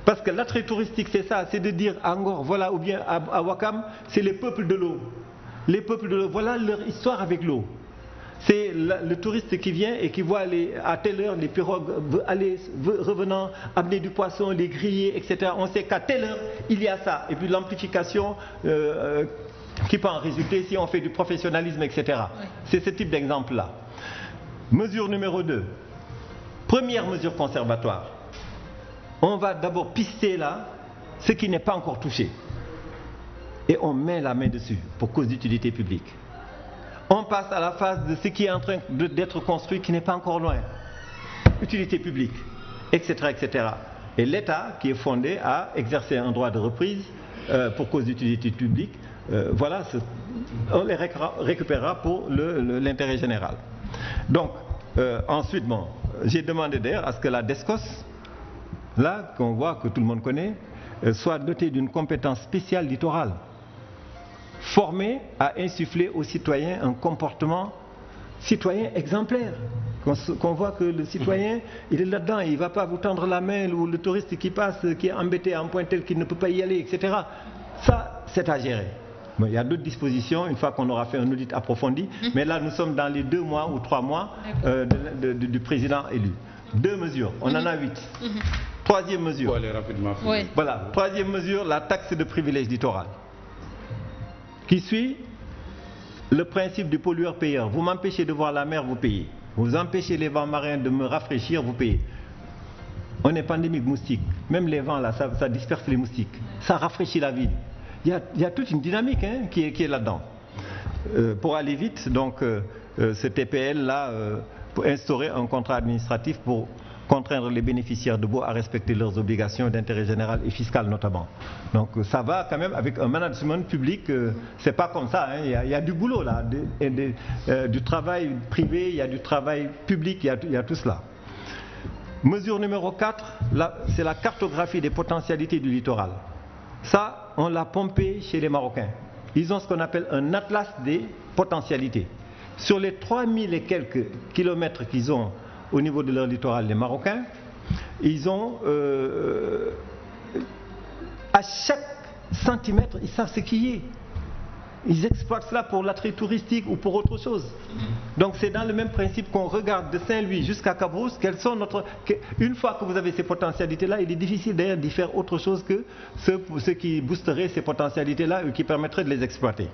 Parce que l'attrait touristique, c'est ça, c'est de dire à Ngor, voilà, ou bien à Ouakam, c'est les peuples de l'eau. Les peuples de l'eau, voilà leur histoire avec l'eau. C'est le touriste qui vient et qui voit à telle heure les pirogues revenant, amener du poisson, les griller, etc. On sait qu'à telle heure, il y a ça. Et puis l'amplification qui peut en résulter si on fait du professionnalisme, etc. C'est ce type d'exemple-là. Mesure numéro 2. Première mesure conservatoire. On va d'abord pister là ce qui n'est pas encore touché. Et on met la main dessus pour cause d'utilité publique. On passe à la phase de ce qui est en train d'être construit qui n'est pas encore loin. Utilité publique, etc. etc. Et l'État qui est fondé à exercer un droit de reprise pour cause d'utilité publique, voilà, on les récupérera pour l'intérêt général. Donc, ensuite, bon, j'ai demandé d'ailleurs à ce que la DESCOS, là, qu'on voit, que tout le monde connaît, soit dotée d'une compétence spéciale littorale, formée à insuffler aux citoyens un comportement citoyen exemplaire. Qu'on voit que le citoyen, il est là-dedans, il ne va pas vous tendre la main, ou le touriste qui passe, qui est embêté à un point tel qu'il ne peut pas y aller, etc. Ça, c'est à gérer. Bon, il y a d'autres dispositions, une fois qu'on aura fait un audit approfondi, mais là, nous sommes dans les 2 mois ou 3 mois du président élu. 2 mesures, on en a 8. Troisième mesure. Aller rapidement. Voilà, troisième mesure, la taxe de privilège littoral, qui suit le principe du pollueur-payeur. Vous m'empêchez de voir la mer, vous payez. Vous empêchez les vents marins de me rafraîchir, vous payez. On est pandémique moustique. Même les vents, là, ça disperse les moustiques. Ça rafraîchit la ville. Il y a toute une dynamique qui est là-dedans. Pour aller vite, donc, ce TPL-là, pour instaurer un contrat administratif pour contraindre les bénéficiaires de baux à respecter leurs obligations d'intérêt général et fiscal notamment. Donc ça va quand même avec un management public, c'est pas comme ça, il y a du boulot là, du travail privé, il y a du travail public, il y a tout cela. Mesure numéro 4, c'est la cartographie des potentialités du littoral. Ça, on l'a pompé chez les Marocains. Ils ont ce qu'on appelle un atlas des potentialités. Sur les 3000 et quelques kilomètres qu'ils ont au niveau de leur littoral, les Marocains, ils ont à chaque centimètre, ils savent ce qu'il y est. Ils exploitent cela pour l'attrait touristique ou pour autre chose. Donc c'est dans le même principe qu'on regarde de Saint-Louis jusqu'à Cabrousse, une fois que vous avez ces potentialités-là, il est difficile d'ailleurs d'y faire autre chose que ce qui boosterait ces potentialités-là et qui permettrait de les exploiter.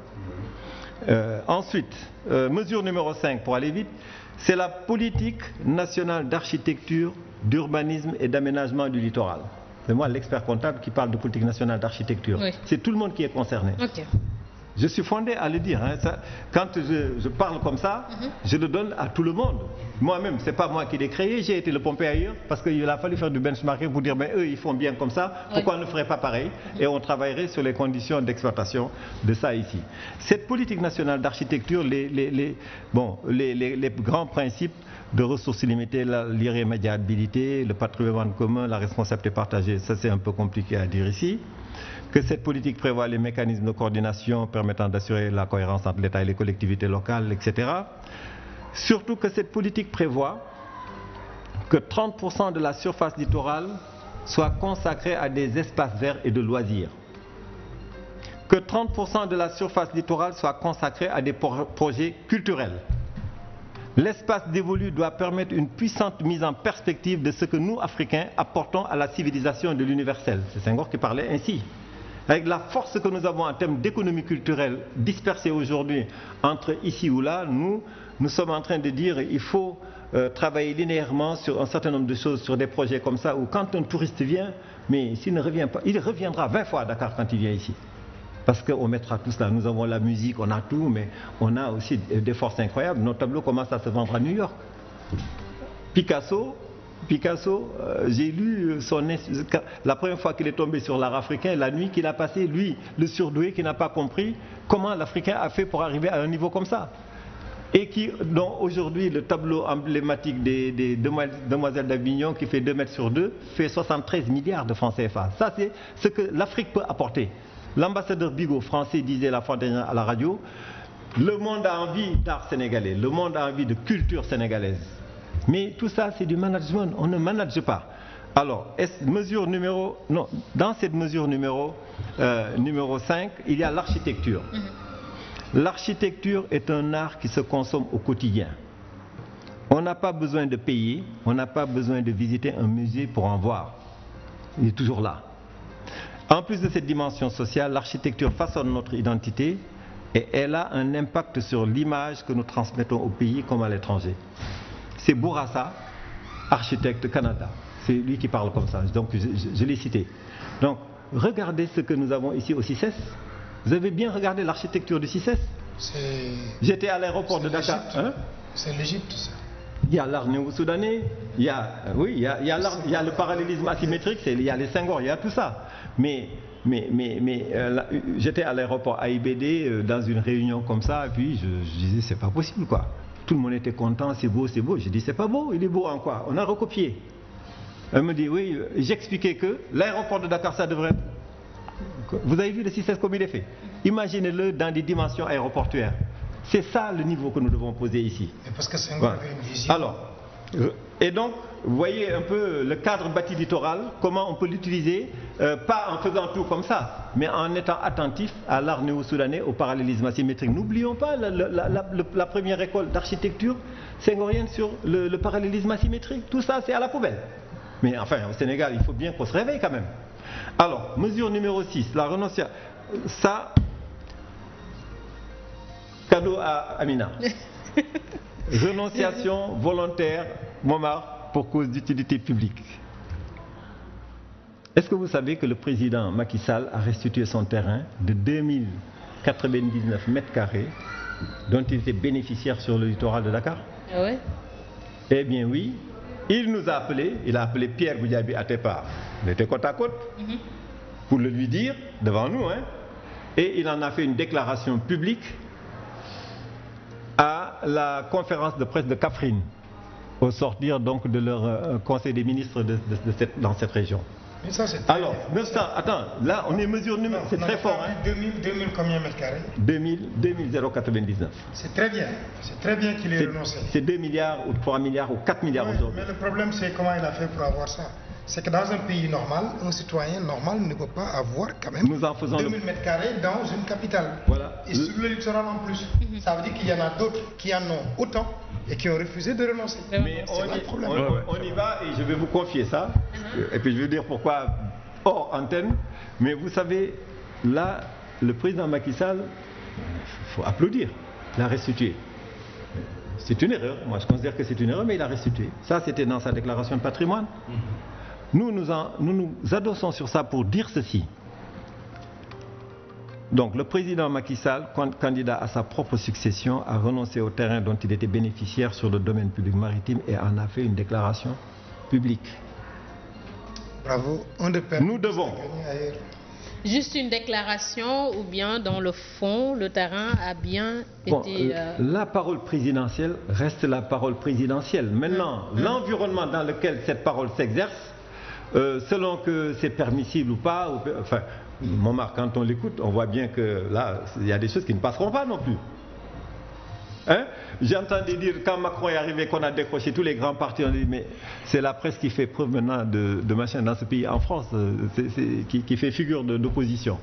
Ensuite, mesure numéro 5 pour aller vite, c'est la politique nationale d'architecture, d'urbanisme et d'aménagement du littoral. C'est moi l'expert comptable qui parle de politique nationale d'architecture. Oui. C'est tout le monde qui est concerné. Okay. Je suis fondé à le dire. Quand je parle comme ça, je le donne à tout le monde. Moi-même, ce n'est pas moi qui l'ai créé, j'ai été le pomper ailleurs parce qu'il a fallu faire du benchmarking pour dire, mais eux, ils font bien comme ça, pourquoi on ne ferait pas pareil? Et on travaillerait sur les conditions d'exploitation de ça ici. Cette politique nationale d'architecture, les grands principes de ressources limitées, l'irrémédiabilité, le patrimoine commun, la responsabilité partagée, ça c'est un peu compliqué à dire ici. Que cette politique prévoit les mécanismes de coordination permettant d'assurer la cohérence entre l'État et les collectivités locales, etc. Surtout que cette politique prévoit que 30% de la surface littorale soit consacrée à des espaces verts et de loisirs. Que 30% de la surface littorale soit consacrée à des projets culturels. L'espace dévolu doit permettre une puissante mise en perspective de ce que nous, Africains, apportons à la civilisation de l'universel. C'est Senghor qui parlait ainsi. Avec la force que nous avons en termes d'économie culturelle dispersée aujourd'hui entre ici ou là, nous sommes en train de dire qu'il faut travailler linéairement sur un certain nombre de choses, sur des projets comme ça, où quand un touriste vient, mais s'il ne revient pas, il reviendra 20 fois à Dakar quand il vient ici. Parce qu'on mettra tout cela. Nous avons la musique, on a tout, mais on a aussi des forces incroyables. Nos tableaux commencent à se vendre à New York. Picasso, j'ai lu la première fois qu'il est tombé sur l'art africain, la nuit qu'il a passée, lui, le surdoué qui n'a pas compris comment l'Africain a fait pour arriver à un niveau comme ça. Et dont aujourd'hui le tableau emblématique des Demoiselles d'Avignon qui fait 2 mètres sur 2 fait 73 milliards de francs CFA. Ça c'est ce que l'Afrique peut apporter. L'ambassadeur Bigot français disait la fois dernière à la radio, le monde a envie d'art sénégalais, le monde a envie de culture sénégalaise. Mais tout ça, c'est du management. On ne manage pas. Alors, dans cette mesure numéro 5, il y a l'architecture. L'architecture est un art qui se consomme au quotidien. On n'a pas besoin de payer, on n'a pas besoin de visiter un musée pour en voir. Il est toujours là. En plus de cette dimension sociale, l'architecture façonne notre identité et elle a un impact sur l'image que nous transmettons au pays comme à l'étranger. C'est Bourassa, architecte Canada. C'est lui qui parle comme ça, donc je l'ai cité. Donc, regardez ce que nous avons ici au CICES. Vous avez bien regardé l'architecture du CICES? J'étais à l'aéroport de Dakar. Hein? C'est l'Égypte, ça. Il y a l'art néo-soudanais, il y a le parallélisme asymétrique, il y a les Senghor, il y a tout ça. Mais j'étais à l'aéroport AIBD dans une réunion comme ça, et puis je disais, c'est pas possible quoi. Tout le monde était content, c'est beau, c'est beau. Je dis, c'est pas beau, il est beau en quoi? On a recopié. Elle me dit, oui, j'expliquais que l'aéroport de Dakar, ça devrait être... Vous avez vu le CICES comme il est fait? Imaginez-le dans des dimensions aéroportuaires. C'est ça le niveau que nous devons poser ici. Et parce que c'est une vision. Alors, et donc, vous voyez un peu le cadre bâti littoral, comment on peut l'utiliser, pas en faisant tout comme ça, mais en étant attentif à l'art néo-soudanais, au parallélisme asymétrique. N'oublions pas la première école d'architecture senghorienne sur le parallélisme asymétrique. Tout ça, c'est à la poubelle. Mais enfin, au Sénégal, il faut bien qu'on se réveille quand même. Alors, mesure numéro 6, la renonciation. Ça, cadeau à Amina. Renonciation volontaire, Momar, pour cause d'utilité publique. Est-ce que vous savez que le président Macky Sall a restitué son terrain de 2099 mètres carrés dont il était bénéficiaire sur le littoral de Dakar? Ah ouais? Eh bien oui, il nous a appelé, il a appelé Pierre Goudiaby Atepa, il était côte à côte, pour le lui dire devant nous, hein, et il en a fait une déclaration publique à la conférence de presse de Kaffrine, au sortir donc de leur conseil des ministres dans cette région. Mais ça, alors, attends, là on est mesure numéro, c'est très fort. Hein. 2000 combien mètres carrés? 2000,099. C'est très bien qu'il ait renoncé. C'est 2 milliards ou 3 milliards ou 4 milliards aujourd'hui. Mais le problème c'est comment il a fait pour avoir ça. C'est que dans un pays normal, un citoyen normal ne peut pas avoir quand même 2000 mètres carrés dans une capitale. Voilà. Et sur le littoral en plus. Ça veut dire qu'il y en a d'autres qui en ont autant et qui ont refusé de renoncer. Mais on y va et je vais vous confier ça. Et puis je vais dire pourquoi hors antenne. Mais vous savez, là, le président Macky Sall, il faut applaudir, il a restitué. C'est une erreur, moi je considère que c'est une erreur, mais il a restitué. Ça, c'était dans sa déclaration de patrimoine. Nous nous adossons sur ça pour dire ceci. Donc, le président Macky Sall, candidat à sa propre succession, a renoncé au terrain dont il était bénéficiaire sur le domaine public maritime et en a fait une déclaration publique. Bravo. Nous devons. Juste une déclaration ou bien dans le fond, le terrain a bien été... La parole présidentielle reste la parole présidentielle. Maintenant, l'environnement dans lequel cette parole s'exerce, selon que c'est permissible ou pas, enfin, Momar, quand on l'écoute, on voit bien que là, il y a des choses qui ne passeront pas non plus. Hein? J'entendais dire, quand Macron est arrivé, qu'on a décroché tous les grands partis, on dit, mais c'est la presse qui fait preuve maintenant de machin dans ce pays, en France, qui fait figure d'opposition.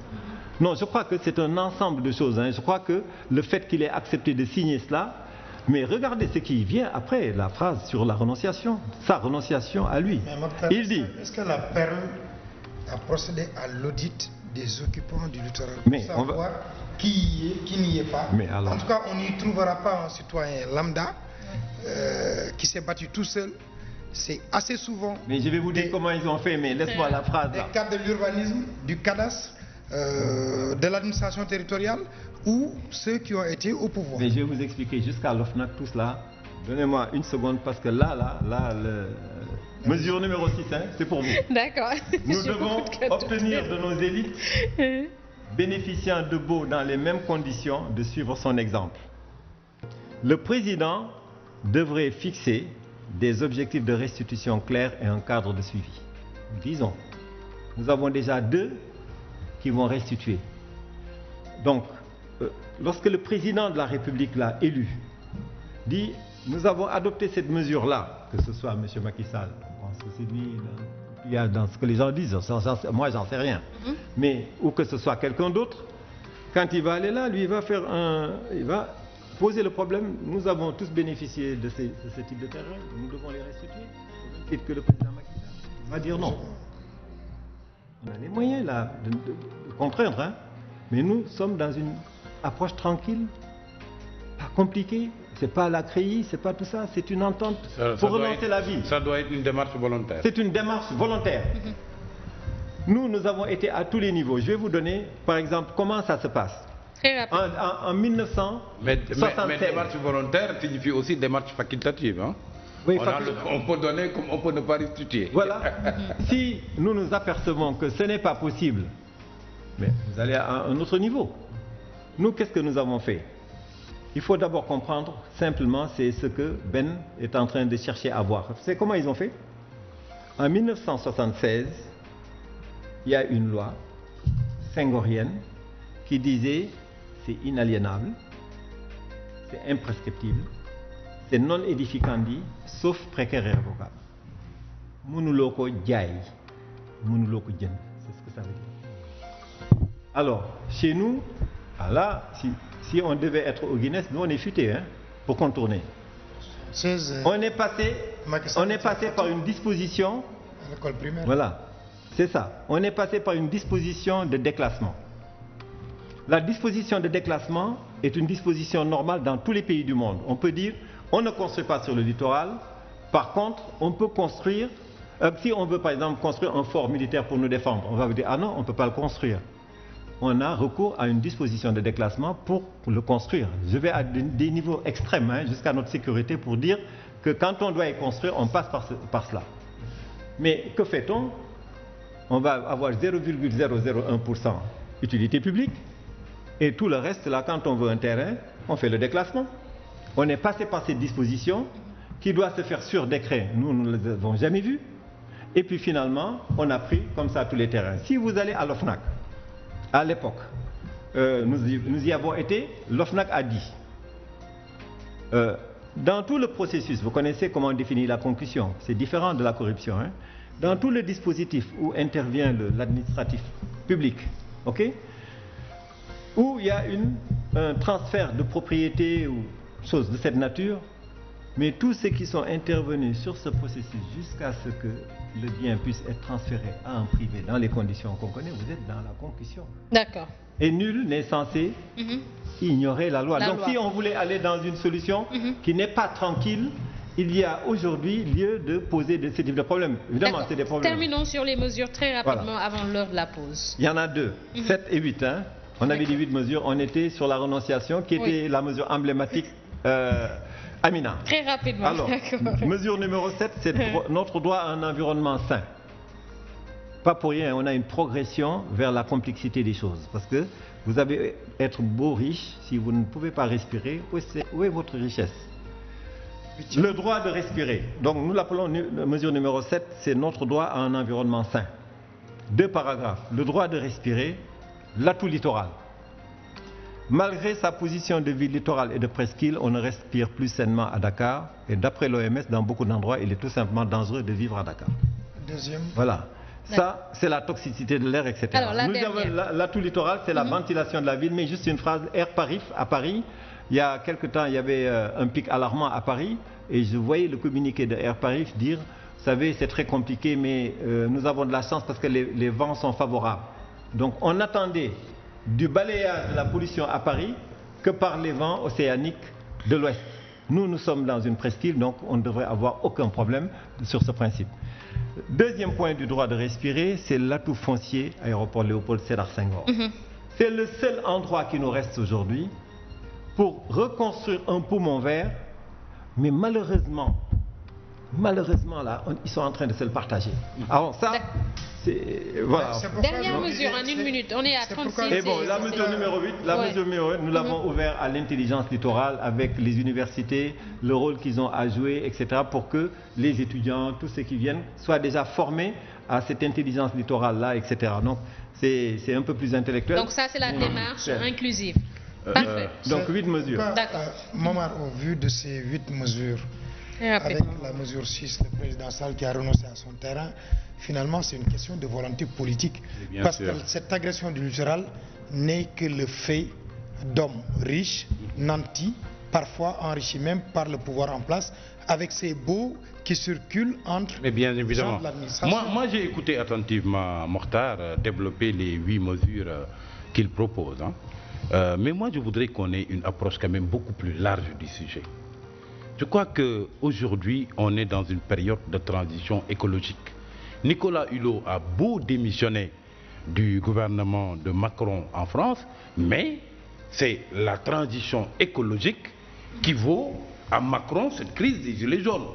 Non, je crois que c'est un ensemble de choses. Hein. Je crois que le fait qu'il ait accepté de signer cela, mais regardez ce qui vient après la phrase sur la renonciation, sa renonciation à lui. Il dit... Est-ce que la Perle a procédé à l'audit des occupants du littoral pour savoir qui y est, qui n'y est pas? En tout cas, on n'y trouvera pas un citoyen lambda qui s'est battu tout seul. C'est assez souvent... Mais je vais vous dire comment ils ont fait, mais laisse-moi la phrase là. Des cadres de l'urbanisme, du cadastre, de l'administration territoriale ou ceux qui ont été au pouvoir. Mais je vais vous expliquer jusqu'à l'OFNAC tout cela. Donnez-moi une seconde parce que là, mesure numéro 6, hein, c'est pour vous. D'accord. Nous devons obtenir de nos élites bénéficiant de Beau dans les mêmes conditions de suivre son exemple. Le président devrait fixer des objectifs de restitution clairs et un cadre de suivi. Disons, nous avons déjà 2 qui vont restituer. Donc, lorsque le président de la République l'a élu, dit, nous avons adopté cette mesure-là, que ce soit M. Macky Sall, je pense que c'est lui, il y a dans ce que les gens disent, moi j'en sais rien, mais ou que ce soit quelqu'un d'autre, quand il va aller là, lui il va poser le problème. Nous avons tous bénéficié de ce type de terrain, nous devons les restituer. Peut-être que le président Macky Sall va dire non. On a les moyens là de contraindre, hein, mais nous sommes dans une approche tranquille, pas compliquée. C'est pas la CREI, c'est pas tout ça, c'est une entente pour relancer la vie. Ça doit être une démarche volontaire. C'est une démarche volontaire. Nous avons été à tous les niveaux. Je vais vous donner, par exemple, comment ça se passe. Très rapide. En 1976. Mais démarche volontaire signifie aussi démarche facultative. Hein? Oui, on peut donner comme on peut ne pas restituer. Voilà. Si nous nous apercevons que ce n'est pas possible, mais vous allez à un autre niveau. Nous, qu'est-ce que nous avons fait? Il faut d'abord comprendre, simplement, c'est ce que Ben est en train de chercher à voir. C'est comment ils ont fait? En 1976, il y a une loi senghorienne qui disait c'est inaliénable, c'est imprescriptible, c'est non édificandi, sauf précaire et irrévocable. Munuloko Djaï, Munuloko Djen, c'est ce que ça veut dire. Alors, chez nous, là, si on devait être au Guinness, nous on est futé pour contourner. On est passé par une disposition. À l'école primaire. Voilà, c'est ça. On est passé par une disposition de déclassement. La disposition de déclassement est une disposition normale dans tous les pays du monde. On peut dire, on ne construit pas sur le littoral. Par contre, on peut construire. Si on veut par exemple construire un fort militaire pour nous défendre, on va vous dire, ah non, on ne peut pas le construire. On a recours à une disposition de déclassement pour le construire. Je vais à des niveaux extrêmes, jusqu'à notre sécurité, pour dire que quand on doit y construire, on passe par cela. Mais que fait-on? On va avoir 0,001% utilité publique, et tout le reste, là, quand on veut un terrain, on fait le déclassement. On est passé par cette disposition qui doit se faire sur décret. Nous ne l'avons jamais vu. Et puis finalement, on a pris comme ça tous les terrains. Si vous allez à l'OFNAC, à l'époque, nous y avons été, l'OFNAC a dit, dans tout le processus, vous connaissez comment on définit la concussion, c'est différent de la corruption, dans tout le dispositif où intervient l'administratif public, ok, où il y a un transfert de propriété ou choses de cette nature, mais tous ceux qui sont intervenus sur ce processus jusqu'à ce que le bien puisse être transféré à un privé dans les conditions qu'on connaît, vous êtes dans la concussion. D'accord. Et nul n'est censé ignorer la loi. Donc si on voulait aller dans une solution qui n'est pas tranquille, il y a aujourd'hui lieu de poser ce type de problèmes. Évidemment, c'est des problèmes. Terminons sur les mesures très rapidement avant l'heure de la pause. Il y en a deux, 7 et 8. Hein. On avait dit 8 mesures, on était sur la renonciation qui était la mesure emblématique. Amina. Très rapidement. Alors, mesure numéro 7, c'est notre droit à un environnement sain. Pas pour rien, on a une progression vers la complexité des choses. Parce que vous avez être beau riche, si vous ne pouvez pas respirer, où est votre richesse? Le droit de respirer. Donc nous l'appelons mesure numéro 7, c'est notre droit à un environnement sain. 2 paragraphes. Le droit de respirer, l'atout littoral. Malgré sa position de ville littorale et de presqu'île, on ne respire plus sainement à Dakar. Et d'après l'OMS, dans beaucoup d'endroits, il est tout simplement dangereux de vivre à Dakar. Deuxième. Voilà. Ça, c'est la toxicité de l'air, etc. Alors, Nous avons l'atout littoral, c'est la ventilation de la ville. Mais juste une phrase, Air Paris, à Paris, il y a quelque temps, il y avait un pic alarmant à Paris. Et je voyais le communiqué de Air Paris dire, vous savez, c'est très compliqué, mais nous avons de la chance parce que les vents sont favorables. Donc on attendait du balayage de la pollution à Paris que par les vents océaniques de l'Ouest. Nous sommes dans une presqu'île, donc on ne devrait avoir aucun problème sur ce principe. Deuxième point du droit de respirer, c'est l'atout foncier, aéroport Léopold Sédar Senghor. C'est le seul endroit qui nous reste aujourd'hui pour reconstruire un poumon vert, mais malheureusement là, ils sont en train de se le partager. Alors ça, voilà. Dernière mesure, en 1 minute, on est à 36. Et bon, la mesure numéro 8, mesure numéro 8, nous l'avons ouvert à l'intelligence littorale avec les universités, le rôle qu'ils ont à jouer, etc., pour que les étudiants, tous ceux qui viennent, soient déjà formés à cette intelligence littorale-là, etc. Donc, c'est un peu plus intellectuel. Donc ça, c'est la démarche inclusive. Parfait. Donc 8 mesures. Momar, au vu de ces 8 mesures, avec la mesure 6, le président Sall qui a renoncé à son terrain, finalement c'est une question de volonté politique. Parce que cette agression du littoral n'est que le fait d'hommes riches, nantis, parfois enrichis même par le pouvoir en place, avec ces baux qui circulent entre mais bien évidemment. de l'administration. Moi j'ai écouté attentivement Mokhtar développer les 8 mesures qu'il propose. Hein. Mais moi je voudrais qu'on ait une approche quand même beaucoup plus large du sujet. Je crois qu'aujourd'hui on est dans une période de transition écologique. Nicolas Hulot a beau démissionner du gouvernement de Macron en France, mais c'est la transition écologique qui vaut à Macron cette crise des gilets jaunes.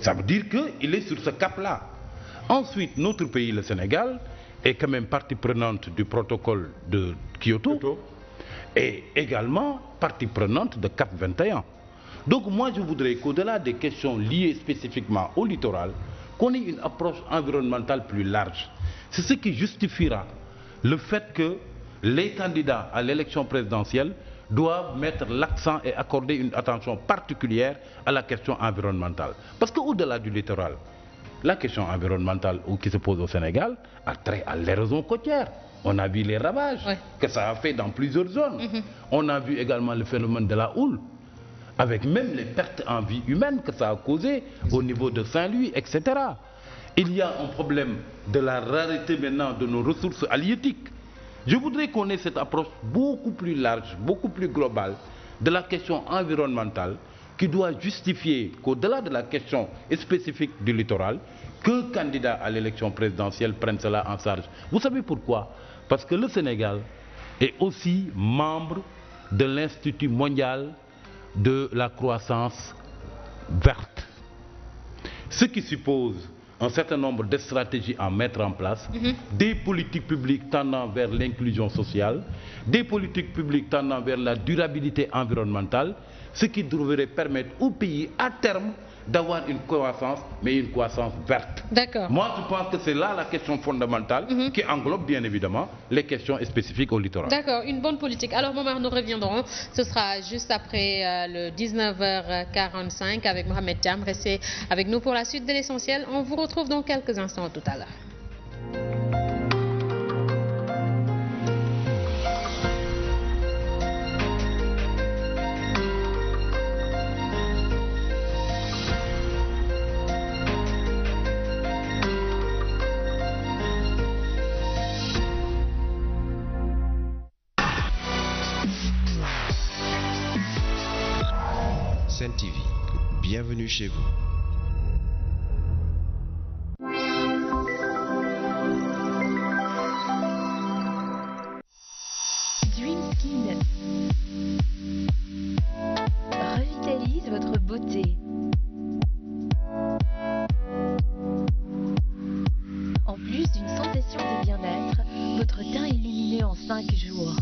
Ça veut dire qu'il est sur ce cap-là. Ensuite, notre pays, le Sénégal, est quand même partie prenante du protocole de Kyoto. Et également partie prenante de CAP 21. Donc moi je voudrais qu'au-delà des questions liées spécifiquement au littoral, qu'on ait une approche environnementale plus large. C'est ce qui justifiera le fait que les candidats à l'élection présidentielle doivent mettre l'accent et accorder une attention particulière à la question environnementale. Parce qu'au-delà du littoral, la question environnementale qui se pose au Sénégal a trait à l'érosion côtière. On a vu les ravages que ça a fait dans plusieurs zones. On a vu également le phénomène de la houle, avec même les pertes en vie humaine que ça a causé au niveau de Saint-Louis, etc. Il y a un problème de la rareté maintenant de nos ressources halieutiques. Je voudrais qu'on ait cette approche beaucoup plus large, beaucoup plus globale de la question environnementale qui doit justifier qu'au-delà de la question spécifique du littoral, qu'un candidat à l'élection présidentielle prenne cela en charge. Vous savez pourquoi? Parce que le Sénégal est aussi membre de l'Institut mondial de la croissance verte. Ce qui suppose un certain nombre de stratégies à mettre en place, des politiques publiques tendant vers l'inclusion sociale, des politiques publiques tendant vers la durabilité environnementale, ce qui devrait permettre au pays à terme d'avoir une croissance, mais une croissance verte. D'accord. Moi, je pense que c'est là la question fondamentale qui englobe bien évidemment les questions spécifiques au littoral. D'accord, une bonne politique. Alors, Momar, nous reviendrons. Ce sera juste après le 19h45 avec Mohamed Thiam. Restez avec nous pour la suite de l'essentiel. On vous retrouve dans quelques instants tout à l'heure. Sen TV, bienvenue chez vous. Dream Skin revitalise votre beauté. En plus d'une sensation de bien-être, votre teint est illuminé en 5 jours.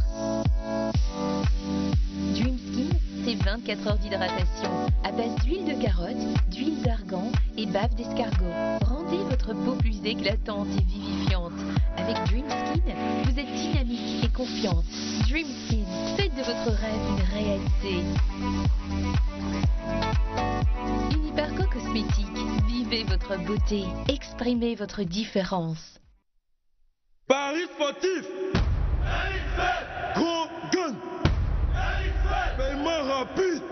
Dream Skin, c'est 24 heures d'hydratation à base d'huile de carotte, d'huile d'argan et bave d'escargot. Rendez votre peau plus éclatante et vivifiante. Avec Dream Skin, vous êtes dynamique et confiante. Dream Skin, faites de votre rêve une réalité. Uniparco Cosmétique, vivez votre beauté, exprimez votre différence. Paris sportif. Gros gun. Paiement rapide.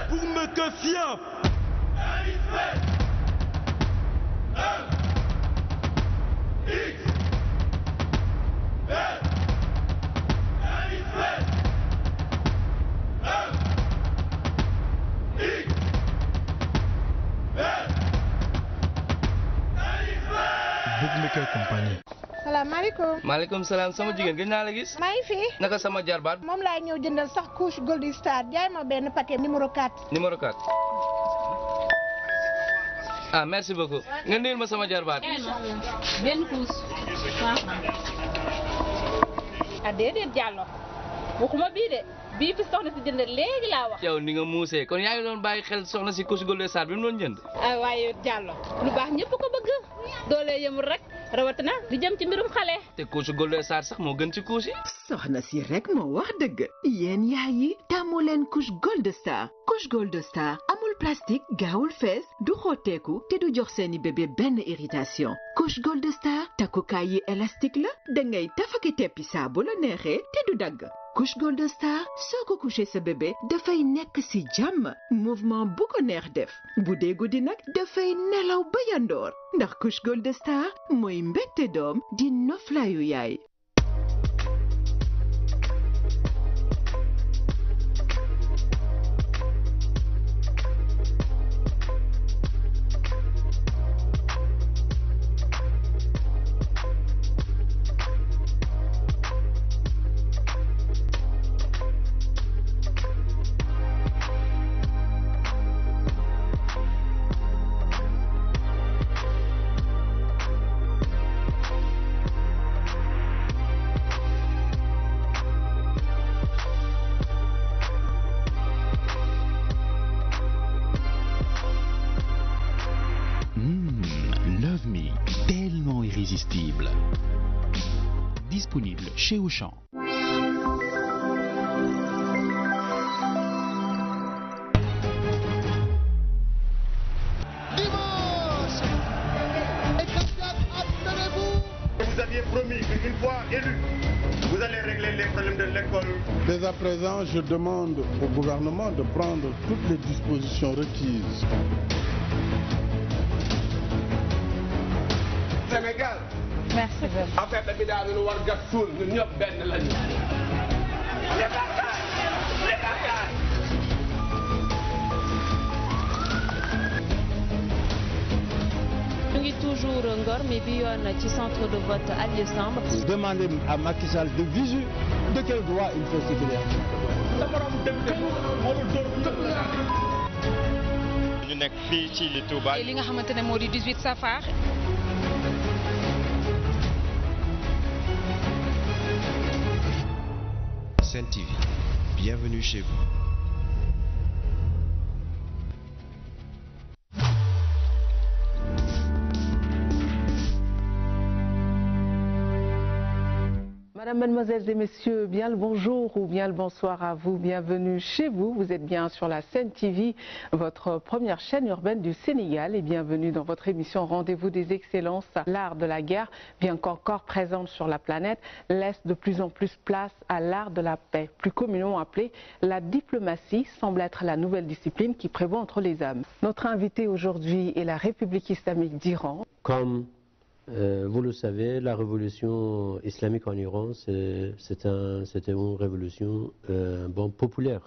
Pour me que fiable. Bookmaker Company. salaamaaleykum. maaleykum salaam sama jigéen gëj naa la gis. maa ngi fi. naka sama jarbaat. moom laay ñëw jëndal sax couche Gold Star jaay ma benn paquet numéro 4. numéro 4. ah merci beaucoup. nga nuyul ma sama jarbaat. benn couche. ah déedéet Diallo waxuma bii de bii fi soxna si jënd léegi laa wax. yow ni nga muusee kon yaa ngi doon bàyyi xel soxna si couche Gold Star bi mu doon jënd. ah waaye Diallo lu baax ñëpp ko bëgg doole yemul rek rawatina di jëm ci mbirum xale. te couche Gold Star sax moo gën ci couche yi. soxna si rek moo wax dëgg yéen yaay yi tàmmu leen couche Gold Star. couche Gold Star amul plastique gaawul fees du xotteeku te du jox seeni bébé benn irritation. couche Gold Star takkukaay yi élastique la dangay tafaki teppi saa bu la neexee te du dagg. couche Gold Star soo ko couché sa bébé dafay nekk ci jàmm mouvement bu ko neex def bu dee guddi nag dafay nelaw ba yandoor ndax couche Gold Star mooy mbégte doom di noflaayu yaay. Love Me, tellement irrésistible. Disponible chez Auchan. Vous aviez promis qu'une fois élu, vous allez régler les problèmes de l'école. Dès à présent, je demande au gouvernement de prendre toutes les dispositions requises. Sénégal. merci beaucoup. affaire bi daal lu war gas suul ñun ñëpp benn lañu. ñu ngi toujours Ngor mais bi yoon ci centre de vote Aly Samb. Demandez à Macky Sall de visu de quel droit il fait ce qu'il ñu nekk fii ci li Touba. li nga xamante ne moo di 18 safar. Sen TV, bienvenue chez vous. Madame, Mademoiselles et Messieurs, bien le bonjour ou bien le bonsoir à vous. Bienvenue chez vous. Vous êtes bien sur la Sen TV, votre première chaîne urbaine du Sénégal. Et bienvenue dans votre émission Rendez-vous des excellences. L'art de la guerre, bien qu'encore présente sur la planète, laisse de plus en plus place à l'art de la paix. Plus communément appelé la diplomatie, semble être la nouvelle discipline qui prévaut entre les hommes. Notre invité aujourd'hui est la République islamique d'Iran. Comme vous le savez, la révolution islamique en Iran, c'était une révolution populaire.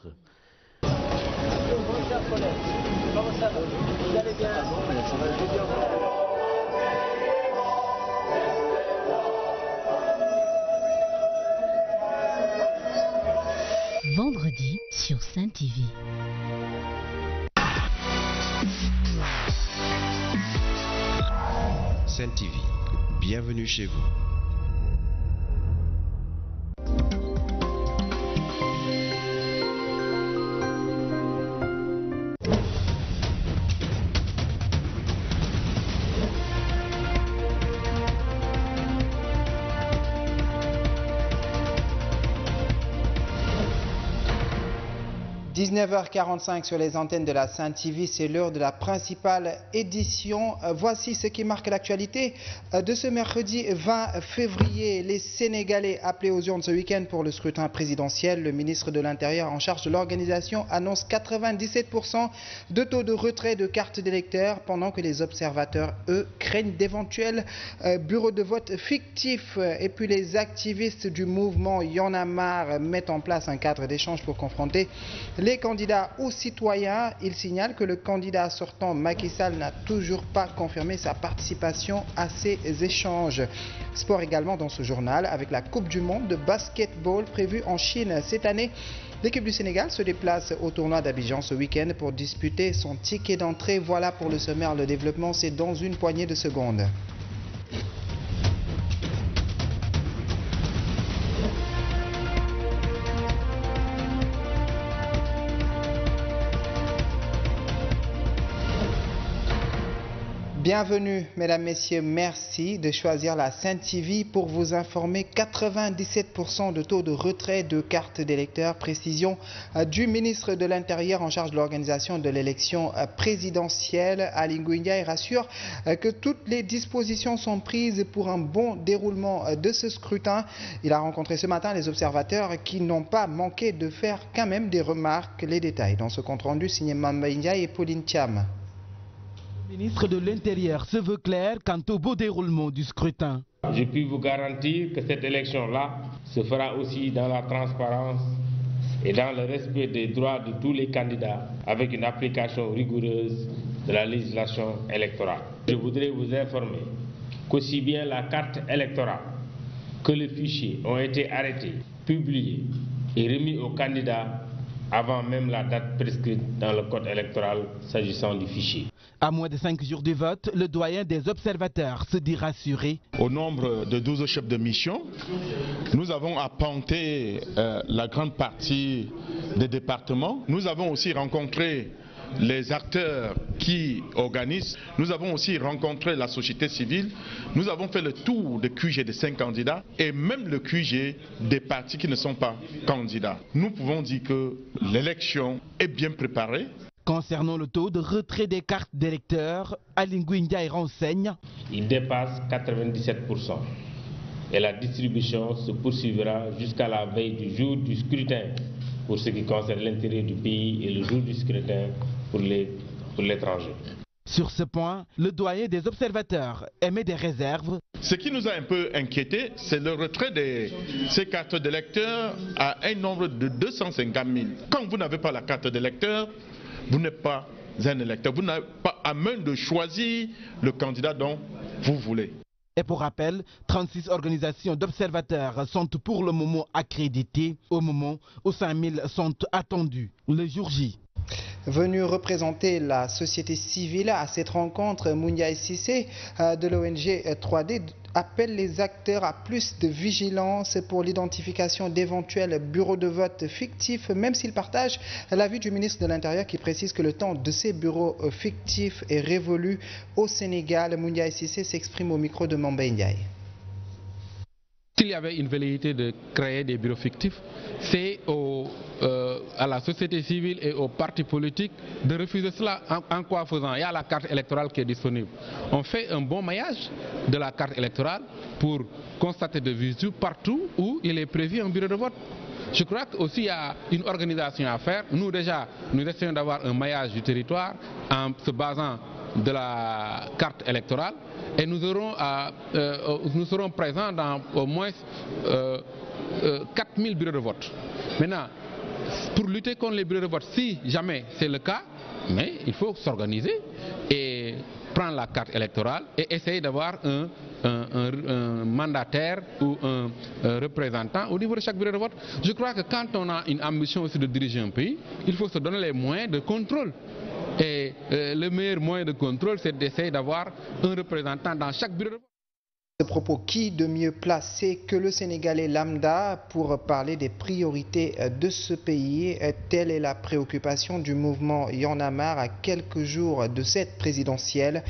Vendredi sur Sen TV. Sen TV, bienvenue chez vous. – 19h45 sur les antennes de la Sen TV, c'est l'heure de la principale édition. Voici ce qui marque l'actualité de ce mercredi 20 février. Les Sénégalais appelés aux urnes ce week-end pour le scrutin présidentiel. Le ministre de l'Intérieur en charge de l'organisation annonce 97% de taux de retrait de cartes d'électeurs, pendant que les observateurs, eux, craignent d'éventuels bureaux de vote fictifs. Et puis les activistes du mouvement Y'en a marre mettent en place un cadre d'échange pour confronter les candidats aux citoyens. Il signale que le candidat sortant Macky Sall n'a toujours pas confirmé sa participation à ces échanges. Sport également dans ce journal, avec la Coupe du Monde de basketball prévue en Chine cette année. L'équipe du Sénégal se déplace au tournoi d'Abidjan ce week-end pour disputer son ticket d'entrée. Voilà pour le sommaire. Le développement, c'est dans une poignée de secondes. Bienvenue, mesdames, messieurs, merci de choisir la Sen TV pour vous informer. 97% de taux de retrait de cartes d'électeurs. Précision du ministre de l'Intérieur en charge de l'organisation de l'élection présidentielle. Aly Ngouille Ndiaye rassure que toutes les dispositions sont prises pour un bon déroulement de ce scrutin. Il a rencontré ce matin les observateurs qui n'ont pas manqué de faire quand même des remarques. Les détails dans ce compte-rendu signé Mamba Ndiaye et Pauline Thiam. Le ministre de l'Intérieur se veut clair quant au beau déroulement du scrutin. Je puis vous garantir que cette élection-là se fera aussi dans la transparence et dans le respect des droits de tous les candidats, avec une application rigoureuse de la législation électorale. Je voudrais vous informer qu'aussi bien la carte électorale que le fichier ont été arrêtés, publiés et remis aux candidats avant même la date prescrite dans le code électoral s'agissant du fichier. À moins de 5 jours du vote, le doyen des observateurs se dit rassuré. Au nombre de 12 chefs de mission, nous avons apponté la grande partie des départements. Nous avons aussi rencontré les acteurs qui organisent. Nous avons aussi rencontré la société civile. Nous avons fait le tour des QG des 5 candidats et même le QG des partis qui ne sont pas candidats. Nous pouvons dire que l'élection est bien préparée. Concernant le taux de retrait des cartes d'électeurs, Aly Ngouille Ndiaye renseigne. Il dépasse 97%. Et la distribution se poursuivra jusqu'à la veille du jour du scrutin pour ce qui concerne l'intérieur du pays et le jour du scrutin pour l'étranger. Sur ce point, le doyen des observateurs émet des réserves. Ce qui nous a un peu inquiété, c'est le retrait de ces cartes d'électeurs à un nombre de 250 000. Quand vous n'avez pas la carte d'électeur, vous n'êtes pas un électeur. Vous n'avez pas à main de choisir le candidat dont vous voulez. Et pour rappel, 36 organisations d'observateurs sont pour le moment accréditées, au moment où 5000 sont attendus le jour J. Venu représenter la société civile à cette rencontre, Mouniaï Sissé de l'ONG 3D appelle les acteurs à plus de vigilance pour l'identification d'éventuels bureaux de vote fictifs, même s'il partage l'avis du ministre de l'Intérieur qui précise que le temps de ces bureaux fictifs est révolu au Sénégal. Mouniaï Sissé s'exprime au micro de Mamba Ndiaye. s'il y avait une velléité de créer des bureaux fictifs, c'est à la société civile et aux partis politiques de refuser cela. En quoi faisant? Il y a la carte électorale qui est disponible. On fait un bon maillage de la carte électorale pour constater de visu partout où il est prévu un bureau de vote. Je crois qu'aussi il y a une organisation à faire. Nous déjà, nous essayons d'avoir un maillage du territoire en se basant de la carte électorale et nous serons présents dans au moins 4000 bureaux de vote. Maintenant, pour lutter contre les bureaux de vote, si jamais c'est le cas, mais il faut s'organiser et prendre la carte électorale et essayer d'avoir un mandataire ou un représentant au niveau de chaque bureau de vote. Je crois que quand on a une ambition aussi de diriger un pays, il faut se donner les moyens de contrôle. Et le meilleur moyen de contrôle, c'est d'essayer d'avoir un représentant dans chaque bureau de vote. Ce propos, qui de mieux placé que le Sénégalais lambda pour parler des priorités de ce pays? Telle est la préoccupation du mouvement Y en a marre à quelques jours de cette présidentielle.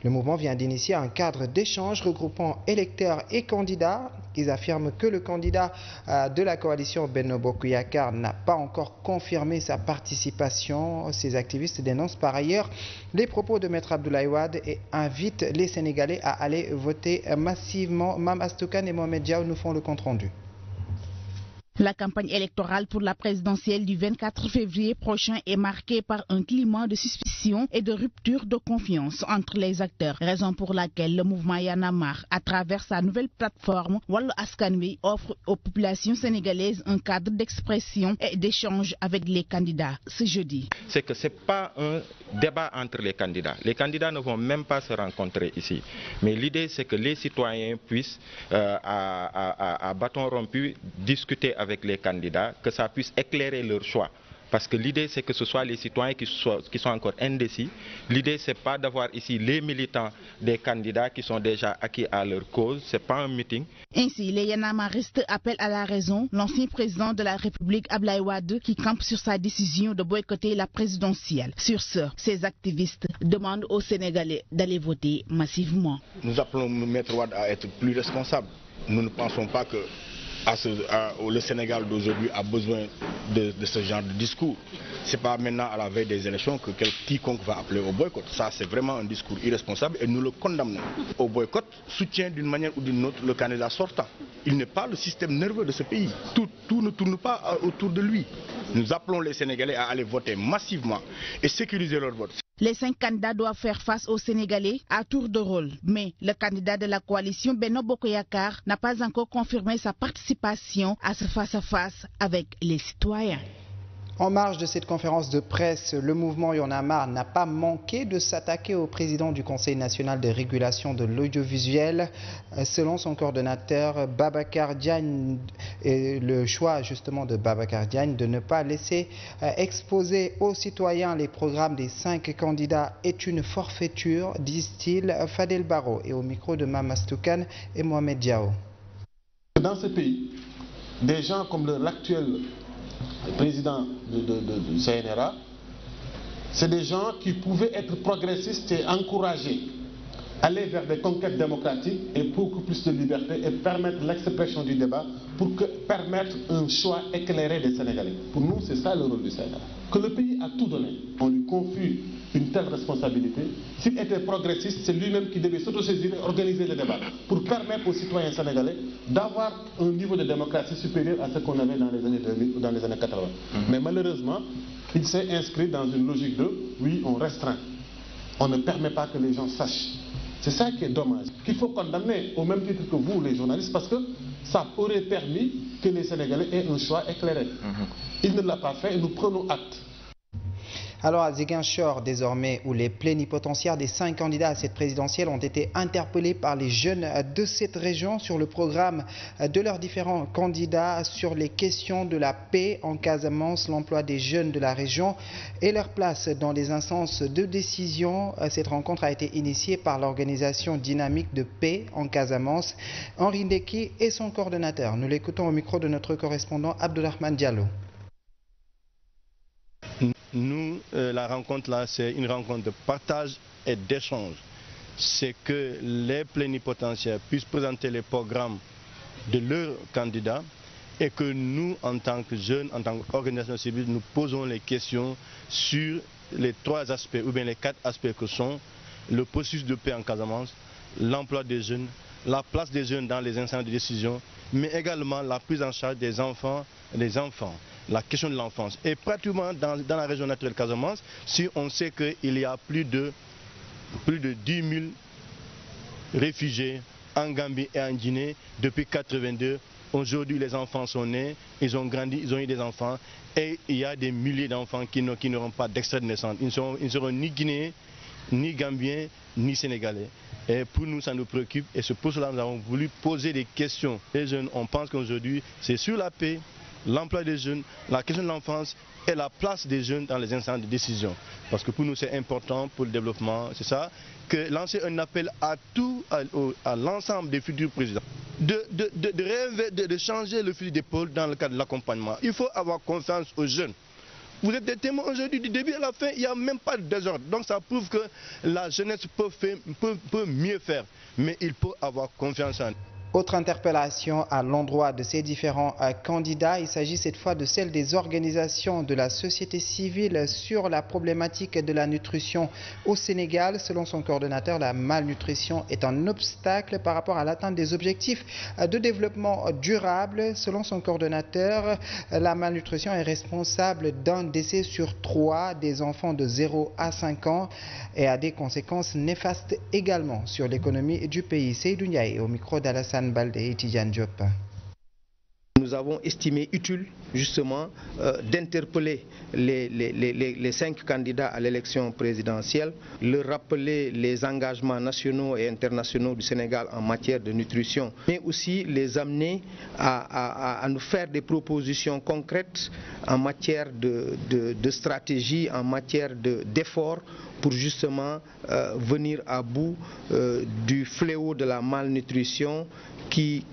Le mouvement vient d'initier un cadre d'échange regroupant électeurs et candidats. Ils affirment que le candidat de la coalition Benno Bokk Yakaar n'a pas encore confirmé sa participation. Ces activistes dénoncent par ailleurs les propos de Maître Abdoulaye Wade et invitent les Sénégalais à aller voter massivement. Mam Astou Kane et Mohamed Diaw nous font le compte-rendu. La campagne électorale pour la présidentielle du 24 février prochain est marquée par un climat de suspicion et de rupture de confiance entre les acteurs, raison pour laquelle le mouvement Y en a marre, à travers sa nouvelle plateforme Wallu Askan Wi, offre aux populations sénégalaises un cadre d'expression et d'échange avec les candidats ce jeudi. C'est que ce n'est pas un débat entre les candidats. Les candidats ne vont même pas se rencontrer ici. Mais l'idée, c'est que les citoyens puissent, à bâton rompu, discuter avec les candidats, que ça puisse éclairer leur choix. Parce que l'idée, c'est que ce soit les citoyens qui sont encore indécis. L'idée, c'est pas d'avoir ici les militants des candidats qui sont déjà acquis à leur cause. C'est pas un meeting. Ainsi, les Y en a marristes appellent à la raison l'ancien président de la République Abdoulaye Wade qui campe sur sa décision de boycotter la présidentielle. Sur ce, ces activistes demandent aux Sénégalais d'aller voter massivement. Nous appelons Maître Wade à être plus responsable. Nous ne pensons pas que le Sénégal d'aujourd'hui a besoin de ce genre de discours. Ce n'est pas maintenant à la veille des élections que quiconque va appeler au boycott. Ça, c'est vraiment un discours irresponsable et nous le condamnons. Au boycott soutient d'une manière ou d'une autre le candidat sortant. Il n'est pas le système nerveux de ce pays. Tout ne tourne pas autour de lui. Nous appelons les Sénégalais à aller voter massivement et sécuriser leur vote. Les 5 candidats doivent faire face aux Sénégalais à tour de rôle. Mais le candidat de la coalition Benno Bokk Yakaar n'a pas encore confirmé sa participation à ce face-à-face avec les citoyens. En marge de cette conférence de presse, le mouvement Y en a marre n'a pas manqué de s'attaquer au président du Conseil national de régulation de l'audiovisuel. Selon son coordonnateur Babacar Diagne, le choix justement de Babacar Diagne de ne pas laisser exposer aux citoyens les programmes des 5 candidats est une forfaiture, disent-ils. Fadel Barro et au micro de Mam Astou Kane et Mohamed Diaw. Dans ce pays, des gens comme l'actuel président du CNRA, c'est des gens qui pouvaient être progressistes et encourager, aller vers des conquêtes démocratiques et beaucoup plus de liberté et permettre l'expression du débat pour permettre un choix éclairé des Sénégalais. Pour nous, c'est ça le rôle du CNRA. Que le pays a tout donné, on lui confie une telle responsabilité. S'il était progressiste, c'est lui-même qui devait s'autosaisir et organiser le débat pour permettre aux citoyens sénégalais d'avoir un niveau de démocratie supérieur à ce qu'on avait dans les années 2000 ou dans les années 80. Mais malheureusement, il s'est inscrit dans une logique de oui, on restreint. On ne permet pas que les gens sachent. C'est ça qui est dommage, qu'il faut condamner au même titre que vous, les journalistes, parce que ça aurait permis que les Sénégalais aient un choix éclairé. Il ne l'a pas fait et nous prenons acte. Alors à Ziguinchor, désormais, où les plénipotentiaires des 5 candidats à cette présidentielle ont été interpellés par les jeunes de cette région sur le programme de leurs différents candidats sur les questions de la paix en Casamance, l'emploi des jeunes de la région et leur place dans les instances de décision. Cette rencontre a été initiée par l'organisation dynamique de paix en Casamance, Henri Ndeki et son coordonnateur. Nous l'écoutons au micro de notre correspondant Abdourahmane Diallo. Nous, la rencontre là, c'est une rencontre de partage et d'échange. C'est que les plénipotentiaires puissent présenter les programmes de leurs candidats et que nous, en tant que jeunes, en tant qu'organisation civile, nous posons les questions sur les 3 aspects ou bien les 4 aspects que sont le processus de paix en Casamance, l'emploi des jeunes, la place des jeunes dans les instances de décision, mais également la prise en charge des enfants, la question de l'enfance. Et pratiquement dans la région naturelle Casamance, si on sait qu'il y a plus de 10 000 réfugiés en Gambie et en Guinée depuis 1982. Aujourd'hui, les enfants sont nés, ils ont grandi, ils ont eu des enfants et il y a des milliers d'enfants qui n'auront pas d'extrait de naissance. Ils ne seront ni guinéens, ni gambiens, ni sénégalais. Et pour nous, ça nous préoccupe et c'est pour cela que nous avons voulu poser des questions. Les jeunes, on pense qu'aujourd'hui, c'est sur la paix, l'emploi des jeunes, la question de l'enfance et la place des jeunes dans les instances de décision. Parce que pour nous, c'est important pour le développement, c'est ça, que lancer un appel à l'ensemble des futurs présidents. De changer le fusil d'épaule dans le cadre de l'accompagnement. Il faut avoir confiance aux jeunes. Vous êtes des témoins aujourd'hui, du début à la fin, il n'y a même pas de désordre. Donc ça prouve que la jeunesse peut mieux faire, mais il faut avoir confiance en eux. Autre interpellation à l'endroit de ces différents candidats, il s'agit cette fois de celle des organisations de la société civile sur la problématique de la nutrition au Sénégal. Selon son coordonnateur, la malnutrition est un obstacle par rapport à l'atteinte des objectifs de développement durable. Selon son coordonnateur, la malnutrition est responsable d'un décès sur 3 des enfants de 0 à 5 ans et a des conséquences néfastes également sur l'économie du pays. Seydou Ndiaye au micro d'Alassane Baldé et Tidiane Diop. Nous avons estimé utile justement d'interpeller les 5 candidats à l'élection présidentielle, leur rappeler les engagements nationaux et internationaux du Sénégal en matière de nutrition, mais aussi les amener à nous faire des propositions concrètes en matière de stratégie, en matière d'efforts pour justement venir à bout du fléau de la malnutrition qui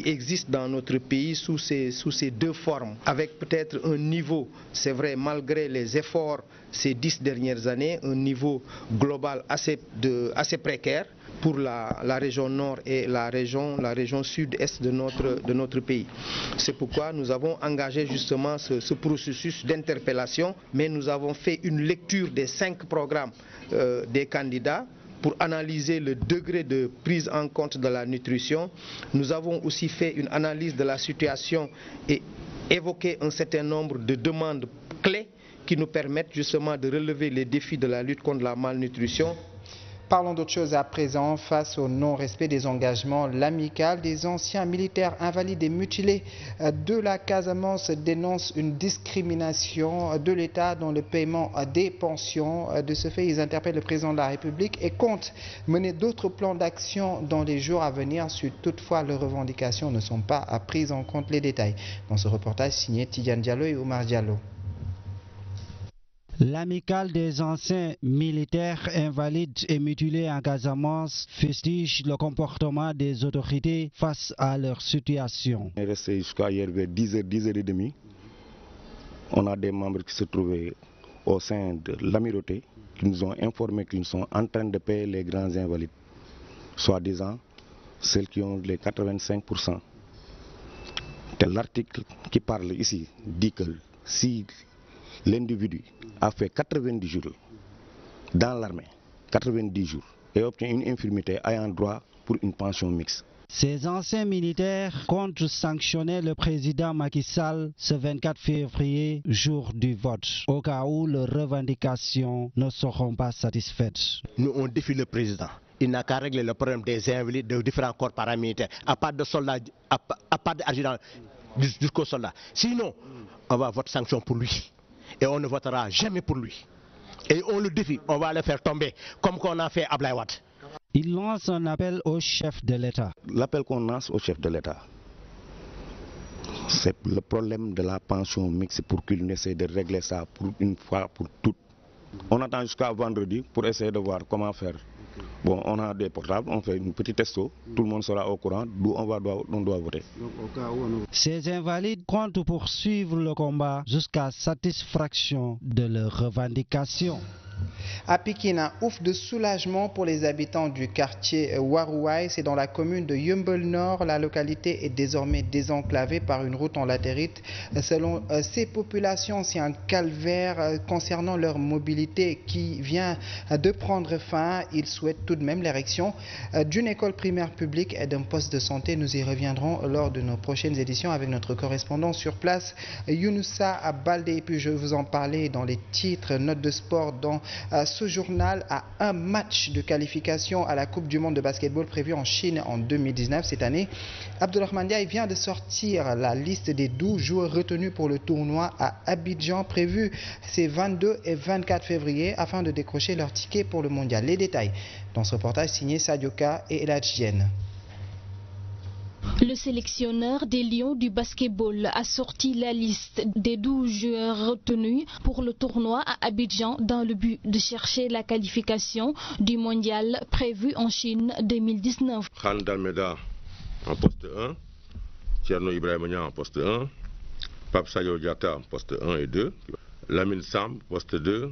existe dans notre pays sous ces 2 formes, avec peut-être un niveau, c'est vrai, malgré les efforts ces 10 dernières années, un niveau global assez précaire pour la région nord et la région sud-est de notre pays. C'est pourquoi nous avons engagé justement ce processus d'interpellation, mais nous avons fait une lecture des 5 programmes des candidats pour analyser le degré de prise en compte de la nutrition. Nous avons aussi fait une analyse de la situation et évoqué un certain nombre de demandes clés qui nous permettent justement de relever les défis de la lutte contre la malnutrition. Parlons d'autre chose à présent. Face au non-respect des engagements, l'amicale des anciens militaires invalides et mutilés de la Casamance dénonce une discrimination de l'État dans le paiement des pensions. De ce fait, ils interpellent le président de la République et comptent mener d'autres plans d'action dans les jours à venir si toutefois leurs revendications ne sont pas prises en compte. Les détails dans ce reportage signé Tidiane Diallo et Oumar Diallo. L'amicale des anciens militaires invalides et mutilés en Casamance fustige le comportement des autorités face à leur situation. On est resté jusqu'à hier vers 10h, 10h30. On a des membres qui se trouvaient au sein de l'amirauté qui nous ont informé qu'ils sont en train de payer les grands invalides, soi-disant celles qui ont les 85%. L'article qui parle ici dit que si l'individu a fait 90 jours dans l'armée, 90 jours, et obtient une infirmité ayant droit pour une pension mixte. Ces anciens militaires comptent sanctionner le président Macky Sall ce 24 février, jour du vote, au cas où leurs revendications ne seront pas satisfaites. Nous, on défie le président. Il n'a qu'à régler le problème des invalides de différents corps paramilitaires, à part de soldats, à part d'adjudants jusqu'aux soldats. Sinon, on va voter sanction pour lui. Et on ne votera jamais pour lui. Et on le défie, on va le faire tomber, comme qu'on a fait à Abdoulaye Wade. Il lance un appel au chef de l'État. L'appel qu'on lance au chef de l'État, c'est le problème de la pension mixte pour qu'il essaie de régler ça pour une fois pour toutes. On attend jusqu'à vendredi pour essayer de voir comment faire. Bon, on a des portables, on fait une petite testo, tout le monde sera au courant d'où on doit voter. Ces invalides comptent poursuivre le combat jusqu'à satisfaction de leurs revendications. À Pikine, un ouf de soulagement pour les habitants du quartier Warouaï. C'est dans la commune de Yeumbeul Nord. La localité est désormais désenclavée par une route en latérite. Selon ces populations, c'est un calvaire concernant leur mobilité qui vient de prendre fin. Ils souhaitent tout de même l'érection d'une école primaire publique et d'un poste de santé. Nous y reviendrons lors de nos prochaines éditions avec notre correspondant sur place, Younoussa Baldé. Et puis je vous en parlais dans les titres, notes de sport dans ce journal. À un match de qualification à la Coupe du Monde de basketball prévue en Chine en 2019 cette année, Abdourahmane Ndiaye vient de sortir la liste des 12 joueurs retenus pour le tournoi à Abidjan prévu ces 22 et 24 février afin de décrocher leur ticket pour le mondial. Les détails dans ce reportage signé Sadioka et Eladj Diène. Le sélectionneur des Lions du basketball a sorti la liste des 12 joueurs retenus pour le tournoi à Abidjan dans le but de chercher la qualification du mondial prévu en Chine 2019. Khan Dalmeda en poste 1, Thierno Ibrahimania en poste 1, Pape Sayo Diatta en poste 1 et 2, Lamine Sam poste 2,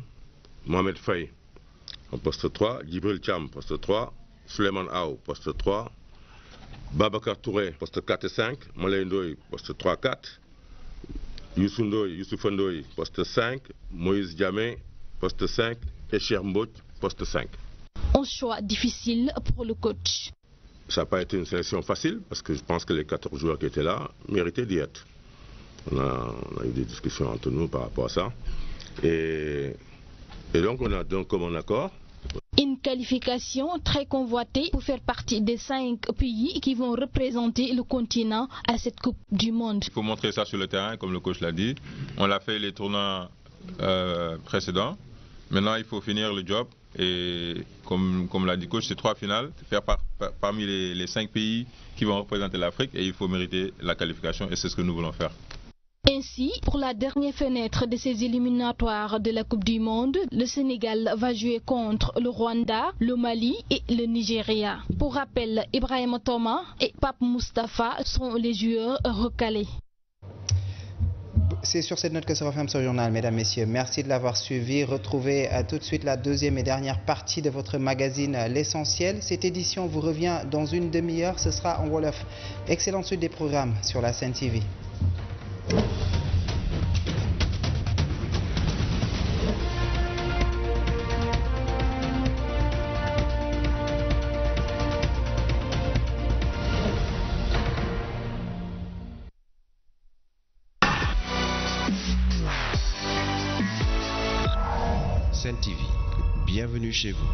Mohamed Faye en poste 3, Djibril Cham poste 3, Suleiman Aou poste 3, Babacar Touré, poste 4 et 5, Malay Ndoye, poste 3-4, Youssouf Ndoye, poste 5, Moïse Diamé, poste 5 et Cheikh Mbodj, poste 5. Un choix difficile pour le coach. Ça n'a pas été une sélection facile parce que je pense que les 14 joueurs qui étaient là méritaient d'y être. On a eu des discussions entre nous par rapport à ça. Et donc on a donc comme un accord. Une qualification très convoitée pour faire partie des 5 pays qui vont représenter le continent à cette Coupe du Monde. Il faut montrer ça sur le terrain, comme le coach l'a dit. On l'a fait les tournois précédents. Maintenant, il faut finir le job. Et comme l'a dit le coach, c'est 3 finales. Faire parmi les 5 pays qui vont représenter l'Afrique. Et il faut mériter la qualification. Et c'est ce que nous voulons faire. Ainsi, pour la dernière fenêtre de ces éliminatoires de la Coupe du Monde, le Sénégal va jouer contre le Rwanda, le Mali et le Nigeria. Pour rappel, Ibrahima Thomas et Pape Moustapha sont les joueurs recalés. C'est sur cette note que se referme ce journal, mesdames, messieurs. Merci de l'avoir suivi. Retrouvez tout de suite la deuxième et dernière partie de votre magazine L'Essentiel. Cette édition vous revient dans une demi-heure. Ce sera en Wolof. Excellente suite des programmes sur la Sen TV. Sen TV, bienvenue chez vous.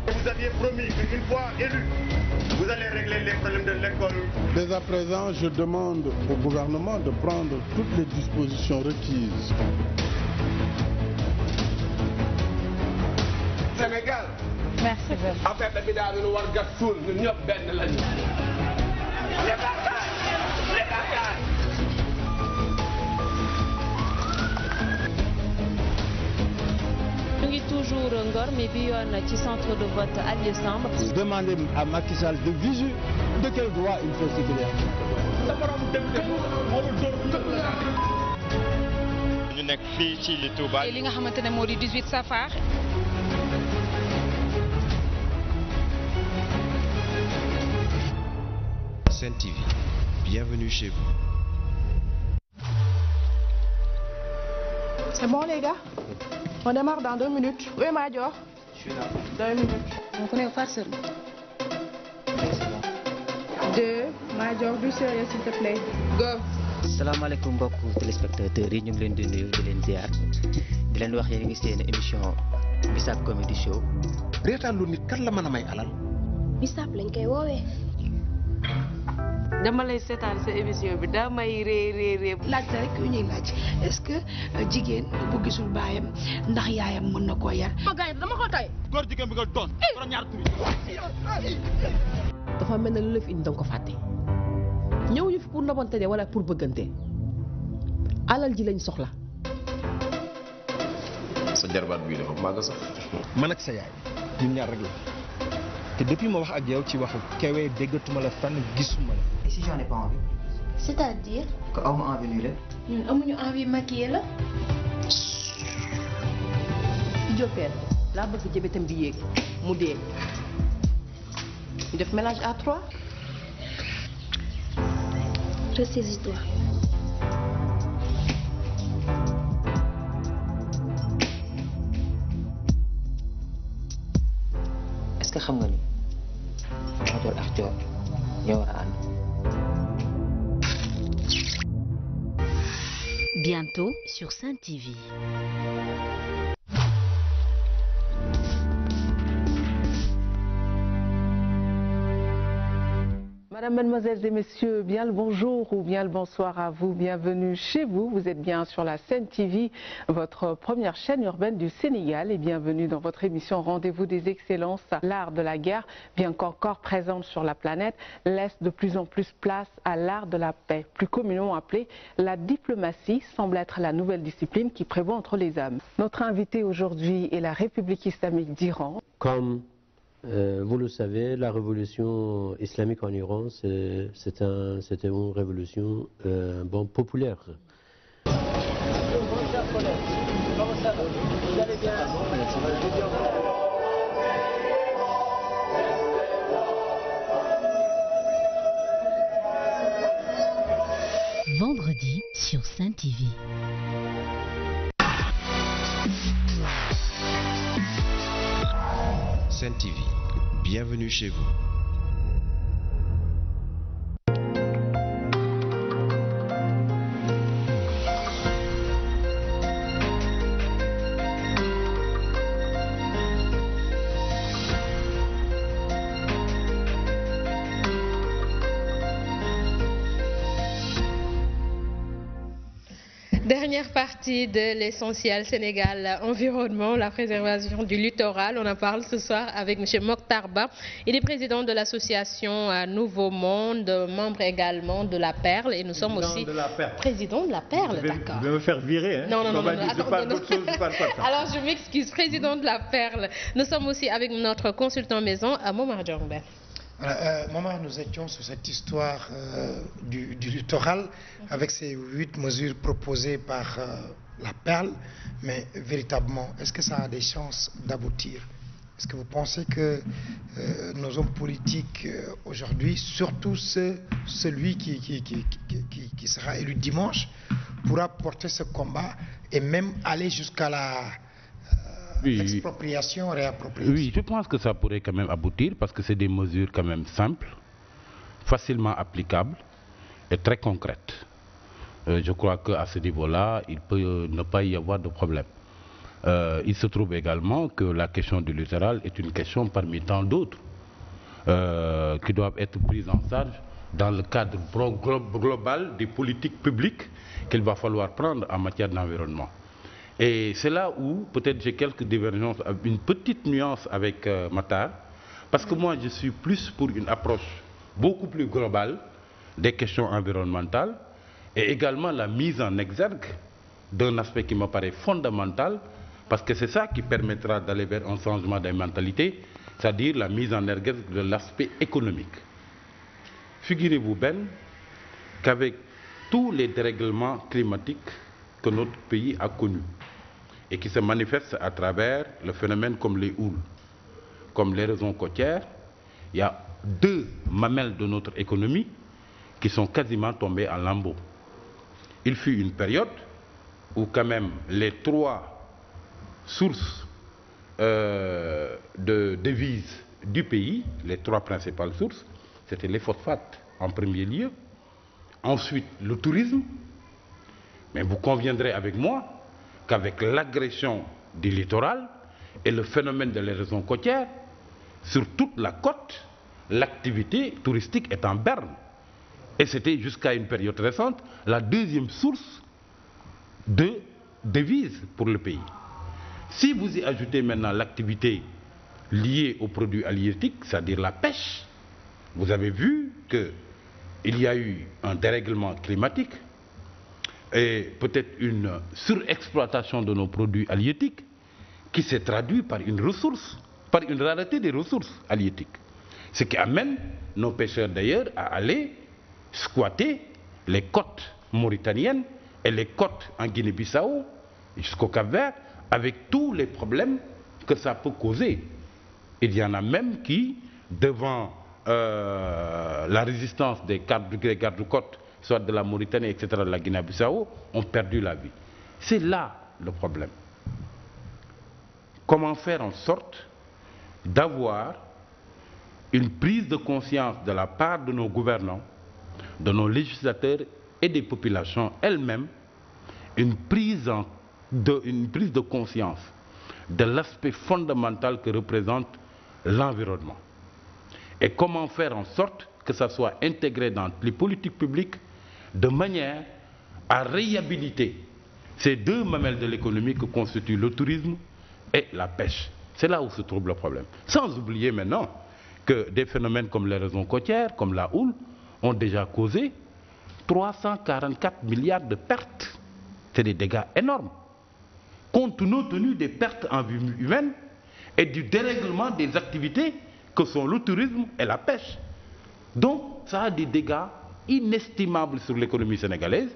Vous aviez promis qu'une fois élu, vous allez régler les problèmes de l'école. Dès à présent, je demande au gouvernement de prendre toutes les dispositions requises. Sénégal. Merci. Affaire de bida bi lu war gas suul ñun ñëpp benn lañu. Les batailles. Nous sommes toujours Ngor, mais bi yoon ci centre de vote Alieu Samb. Demandez à Macky Sall de visu de quel droit il fait circuler. ñu nekk fii ci li Touba. li nga xamante ne moo di 18 Safar. Sen TV, bienvenue chez vous. C'est bon les gars, on démarre dans 2 minutes. Oui Major. Je suis là. 2 minutes. On connaît farceur. 2, Major, du sérieux s'il te plaît. Go. salaamaaleykum mbokku téléspectateurs yi ñu ngi leen di nuyu di leen ziar di leen wax yéen ngi seen émission Bissap Comedy Show. reetaan lu nit kan la mën a may alal. Bissap lañ koy woowee. dama lay seetaan sa émission bi daa may ree laajte rek yu ñuy laaj est-ce que jigéen bu gisul baayam ndax yaayam mën na koo yar. dama ko tay. góor jigéen bi nga doon. borom ñaar tur yi. dafa mel ne lu la fi indi danga ko fàtte. ñëw ñu fi pour nobante de wala pour bëggante alal ji lañ soxla. sa jarbaat bii dafa màgg sax. man ak sa yaay ñun ñaar rek la te depuis ma wax ak yow ci waxu Kewé déggatuma la fenn gisuma la. Et si j'en ai pas envie? C'est-à-dire que aw ma envie lii la. ñun amuñu envie maquiller la. Diopène laa bëgg jëbetam bi yéeg mu dee ñu def mélange à 3. Ressaisis-toi. Est-ce que xam nga ni Madior ak Dior ñoo war a ànd. Bientôt sur Sen TV. Madame, Mademoiselles et Messieurs, bien le bonjour ou bien le bonsoir à vous. Bienvenue chez vous. Vous êtes bien sur la Sen TV, votre première chaîne urbaine du Sénégal. Et bienvenue dans votre émission Rendez-vous des excellences. L'art de la guerre, bien qu'encore présente sur la planète, laisse de plus en plus place à l'art de la paix. Plus communément appelé la diplomatie, semble être la nouvelle discipline qui prévaut entre les hommes. Notre invité aujourd'hui est la République islamique d'Iran. Comme vous le savez, la révolution islamique en Iran, c'était une révolution populaire. Vendredi sur Sen TV. Sen TV, bienvenue chez vous. Dernière partie de l'essentiel Sénégal environnement, la préservation du littoral. On en parle ce soir avec M. Mokhtar Ba. Il est président de l'association Nouveau Monde, membre également de la Perle. Et nous sommes aussi président de la Perle, d'accord. Je vais me faire virer. Hein. Non. Je parle d'autre chose, je parle pas de ça. Alors je m'excuse, président de la Perle. Nous sommes aussi avec notre consultant maison, Momar Djongbe. Momar, nous étions sur cette histoire du littoral avec ces 8 mesures proposées par la Perle, mais véritablement, est-ce que ça a des chances d'aboutir? Est-ce que vous pensez que nos hommes politiques aujourd'hui, surtout celui qui sera élu dimanche, pourra porter ce combat et même aller jusqu'à l'expropriation, réappropriation? Oui, je pense que ça pourrait quand même aboutir parce que c'est des mesures quand même simples, facilement applicables et très concrètes. Je crois qu'à ce niveau-là, il peut ne pas y avoir de problème. Il se trouve également que la question du littoral est une question parmi tant d'autres qui doivent être prises en charge dans le cadre global des politiques publiques qu'il va falloir prendre en matière d'environnement. Et c'est là où peut-être j'ai quelques divergences, une petite nuance avec Matar, parce que moi je suis plus pour une approche beaucoup plus globale des questions environnementales et également la mise en exergue d'un aspect qui me paraît fondamental, parce que c'est ça qui permettra d'aller vers un changement des mentalités, c'est-à-dire la mise en exergue de l'aspect économique. Figurez-vous bien qu'avec tous les dérèglements climatiques que notre pays a connus et qui se manifestent à travers le phénomène comme les houles, comme l'érosion côtière, il y a 2 mamelles de notre économie qui sont quasiment tombées en lambeaux. Il fut une période où quand même les 3 sources de devises du pays, les 3 principales sources, c'était les phosphates en premier lieu, ensuite le tourisme, mais vous conviendrez avec moi qu'avec l'agression du littoral et le phénomène de l'érosion côtière, sur toute la côte, l'activité touristique est en berne. Et c'était jusqu'à une période récente la 2e source de devises pour le pays. Si vous y ajoutez maintenant l'activité liée aux produits halieutiques, c'est-à-dire la pêche, vous avez vu qu'il y a eu un dérèglement climatique et peut-être une surexploitation de nos produits halieutiques qui s'est traduit par une rareté des ressources halieutiques. Ce qui amène nos pêcheurs d'ailleurs à aller squatter les côtes mauritaniennes et les côtes en Guinée-Bissau jusqu'au Cap-Vert, avec tous les problèmes que ça peut causer. Il y en a même qui, devant la résistance des gardes-côtes, soit de la Mauritanie, etc., de la Guinée-Bissau, ont perdu la vie. C'est là le problème. Comment faire en sorte d'avoir une prise de conscience de la part de nos gouvernants, de nos législateurs et des populations elles-mêmes, une prise de conscience de l'aspect fondamental que représente l'environnement. Et comment faire en sorte que ça soit intégré dans les politiques publiques de manière à réhabiliter ces deux mamelles de l'économie que constituent le tourisme et la pêche. C'est là où se trouve le problème. Sans oublier maintenant que des phénomènes comme l'érosion côtière, comme la houle, ont déjà causé 344 milliards de pertes. C'est des dégâts énormes. Compte tenu des pertes en vie humaine et du dérèglement des activités que sont le tourisme et la pêche. Donc, ça a des dégâts inestimables sur l'économie sénégalaise,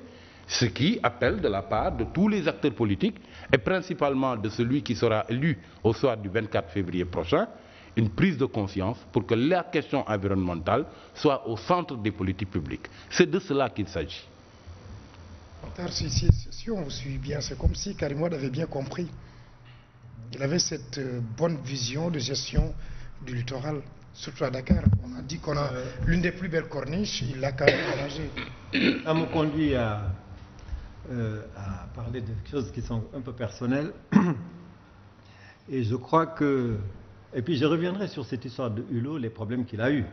ce qui appelle de la part de tous les acteurs politiques, et principalement de celui qui sera élu au soir du 24 février prochain, une prise de conscience pour que la question environnementale soit au centre des politiques publiques. C'est de cela qu'il s'agit. Si on vous suit bien, c'est comme si Karim Wade avait bien compris. Il avait cette bonne vision de gestion du littoral, surtout à Dakar. On a dit qu'on a l'une des plus belles corniches, il l'a quand même arrangé. Ça me conduit à parler de choses qui sont un peu personnelles. Et je crois que... Et puis je reviendrai sur cette histoire de Hulot, les problèmes qu'il a eus.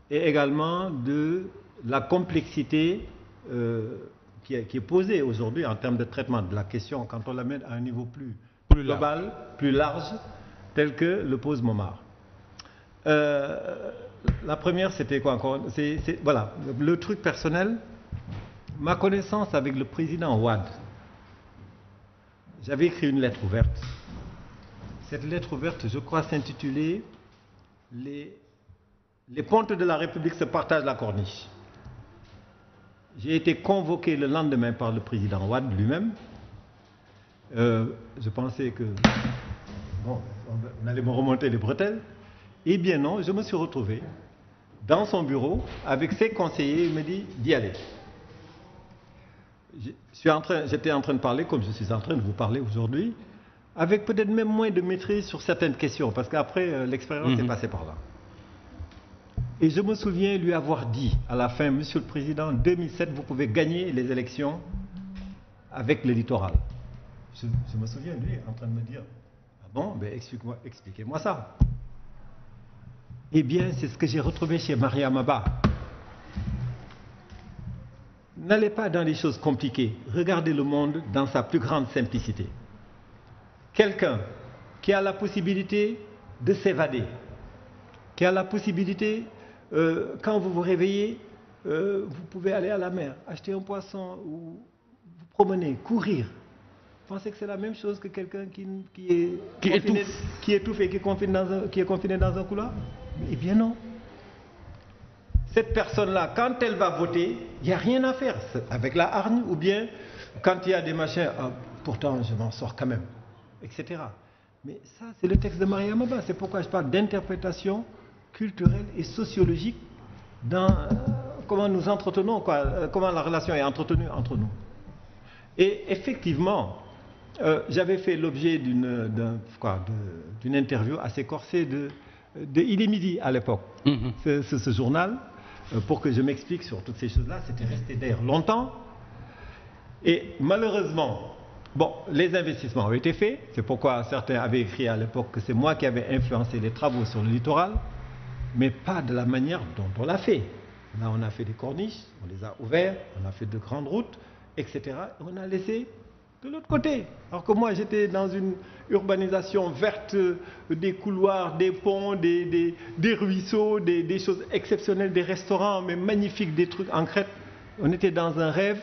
Et également de la complexité qui est posée aujourd'hui en termes de traitement de la question quand on l'amène à un niveau plus global, plus large, tel que le pose Momar. La première, c'était quoi encore? Voilà, le truc personnel, ma connaissance avec le président Wade. J'avais écrit une lettre ouverte. Cette lettre ouverte, je crois, s'intitulait « Les pontes de la République se partagent la corniche ». J'ai été convoqué le lendemain par le président Wade lui-même. Je pensais que, bon, on allait me remonter les bretelles. Eh bien non, je me suis retrouvé dans son bureau avec ses conseillers. Il me dit d'y aller. J'étais en train de parler, comme je suis en train de vous parler aujourd'hui, avec peut-être même moins de maîtrise sur certaines questions, parce qu'après, l'expérience est passée par là. Et je me souviens lui avoir dit à la fin, Monsieur le Président, en 2007, vous pouvez gagner les élections avec le littoral. Je me souviens lui en train de me dire, ah bon, ben expliquez-moi ça. Eh bien, c'est ce que j'ai retrouvé chez Mariam Abba. N'allez pas dans les choses compliquées. Regardez le monde dans sa plus grande simplicité. Quelqu'un qui a la possibilité de s'évader, qui a la possibilité, quand vous vous réveillez, vous pouvez aller à la mer, acheter un poisson ou vous promener, courir. Vous pensez que c'est la même chose que quelqu'un qui étouffe et qui est confiné dans un couloir? Eh bien non. Cette personne-là, quand elle va voter, il n'y a rien à faire avec la hargne, ou bien quand il y a des machins, pourtant je m'en sors quand même, etc. Mais ça, c'est le texte de Mariam Abba. C'est pourquoi je parle d'interprétation culturelle et sociologique dans comment nous entretenons, comment la relation est entretenue entre nous. Et effectivement, j'avais fait l'objet d'une interview assez corsée de Il est midi à l'époque, ce journal, pour que je m'explique sur toutes ces choses-là. C'était resté d'ailleurs longtemps. Et malheureusement, bon, les investissements ont été faits. C'est pourquoi certains avaient écrit à l'époque que c'est moi qui avais influencé les travaux sur le littoral, mais pas de la manière dont on l'a fait. Là, on a fait des corniches, on les a ouverts, on a fait de grandes routes, etc. On a laissé de l'autre côté. Alors que moi, j'étais dans une urbanisation verte, des couloirs, des ponts, des ruisseaux, des choses exceptionnelles, des restaurants, mais magnifiques, des trucs en Crète. On était dans un rêve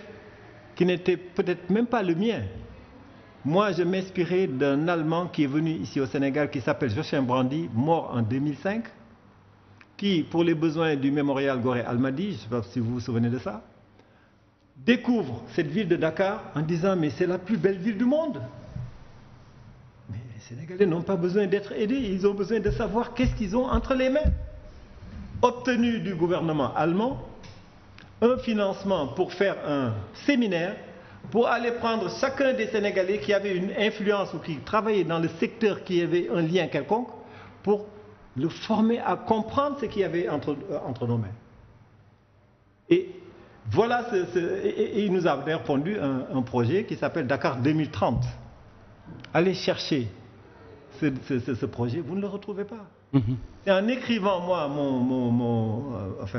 qui n'était peut-être même pas le mien. Moi, je m'inspirais d'un Allemand qui est venu ici au Sénégal, qui s'appelle Joachim Brandy, mort en 2005, qui, pour les besoins du mémorial Gorée Almadies, je ne sais pas si vous vous souvenez de ça, découvre cette ville de Dakar en disant mais c'est la plus belle ville du monde. Mais les Sénégalais n'ont pas besoin d'être aidés, ils ont besoin de savoir qu'est-ce qu'ils ont entre les mains. Obtenu du gouvernement allemand un financement pour faire un séminaire pour aller prendre chacun des Sénégalais qui avaient une influence ou qui travaillaient dans le secteur qui avait un lien quelconque pour le former à comprendre ce qu'il y avait entre nos mains. Et voilà, et il nous a d'ailleurs pondu un projet qui s'appelle Dakar 2030. Allez chercher ce projet, vous ne le retrouvez pas. Et en écrivant, moi,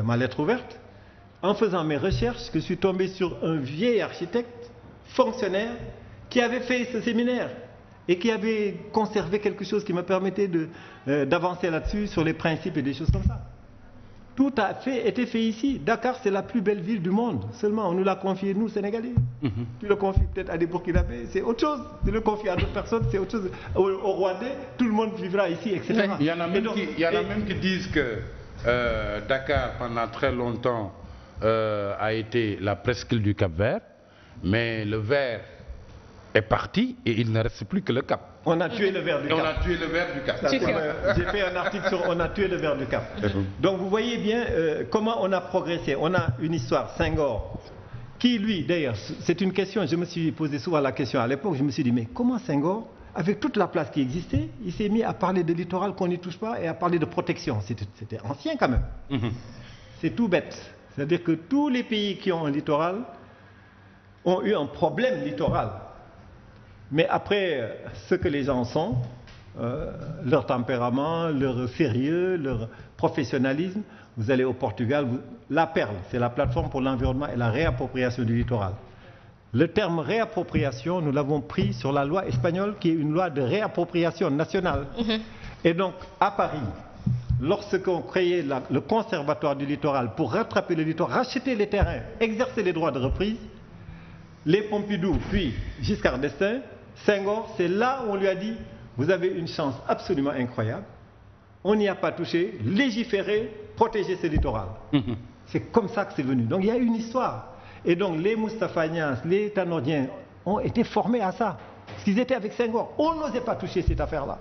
ma lettre ouverte, en faisant mes recherches, que je suis tombé sur un vieil architecte, fonctionnaire, qui avait fait ce séminaire et qui avait conservé quelque chose qui me permettait d'avancer là-dessus, sur les principes et des choses comme ça. Tout a été fait ici. Dakar, c'est la plus belle ville du monde. Seulement, on nous l'a confié, nous, Sénégalais. Tu le confies peut-être à des Burkinabés, c'est autre chose. Tu le confies à d'autres personnes, c'est autre chose. Au Rwandais, tout le monde vivra ici, etc. Il y en a même qui disent que Dakar, pendant très longtemps, a été la presqu'île du Cap-Vert, mais le vert est parti et il ne reste plus que le Cap. On a tué le ver du Cap. On a tué le ver du Cap. J'ai fait un article sur on a tué le ver du Cap. Donc vous voyez bien comment on a progressé. On a une histoire, Senghor, qui lui, d'ailleurs, c'est une question, je me suis posé souvent la question à l'époque, je me suis dit, mais comment Senghor, avec toute la place qui existait, il s'est mis à parler de littoral qu'on n'y touche pas et à parler de protection. C'était ancien quand même. C'est tout bête. C'est-à-dire que tous les pays qui ont un littoral ont eu un problème littoral. Mais après, ce que les gens sont, leur tempérament, leur sérieux, leur professionnalisme, vous allez au Portugal, la Perle, c'est la plateforme pour l'environnement et la réappropriation du littoral. Le terme réappropriation, nous l'avons pris sur la loi espagnole qui est une loi de réappropriation nationale. Et donc, à Paris, lorsqu'on créait le conservatoire du littoral pour rattraper le littoral, racheter les terrains, exercer les droits de reprise, les Pompidou, puis Giscard d'Estaing, Senghor, c'est là où on lui a dit « Vous avez une chance absolument incroyable, on n'y a pas touché, légiférer, protéger ce littoral. » C'est comme ça que c'est venu. Donc il y a une histoire. Et donc les Moustapha Niasse, les Tanordien ont été formés à ça. Parce qu'ils étaient avec Senghor. On n'osait pas toucher cette affaire-là.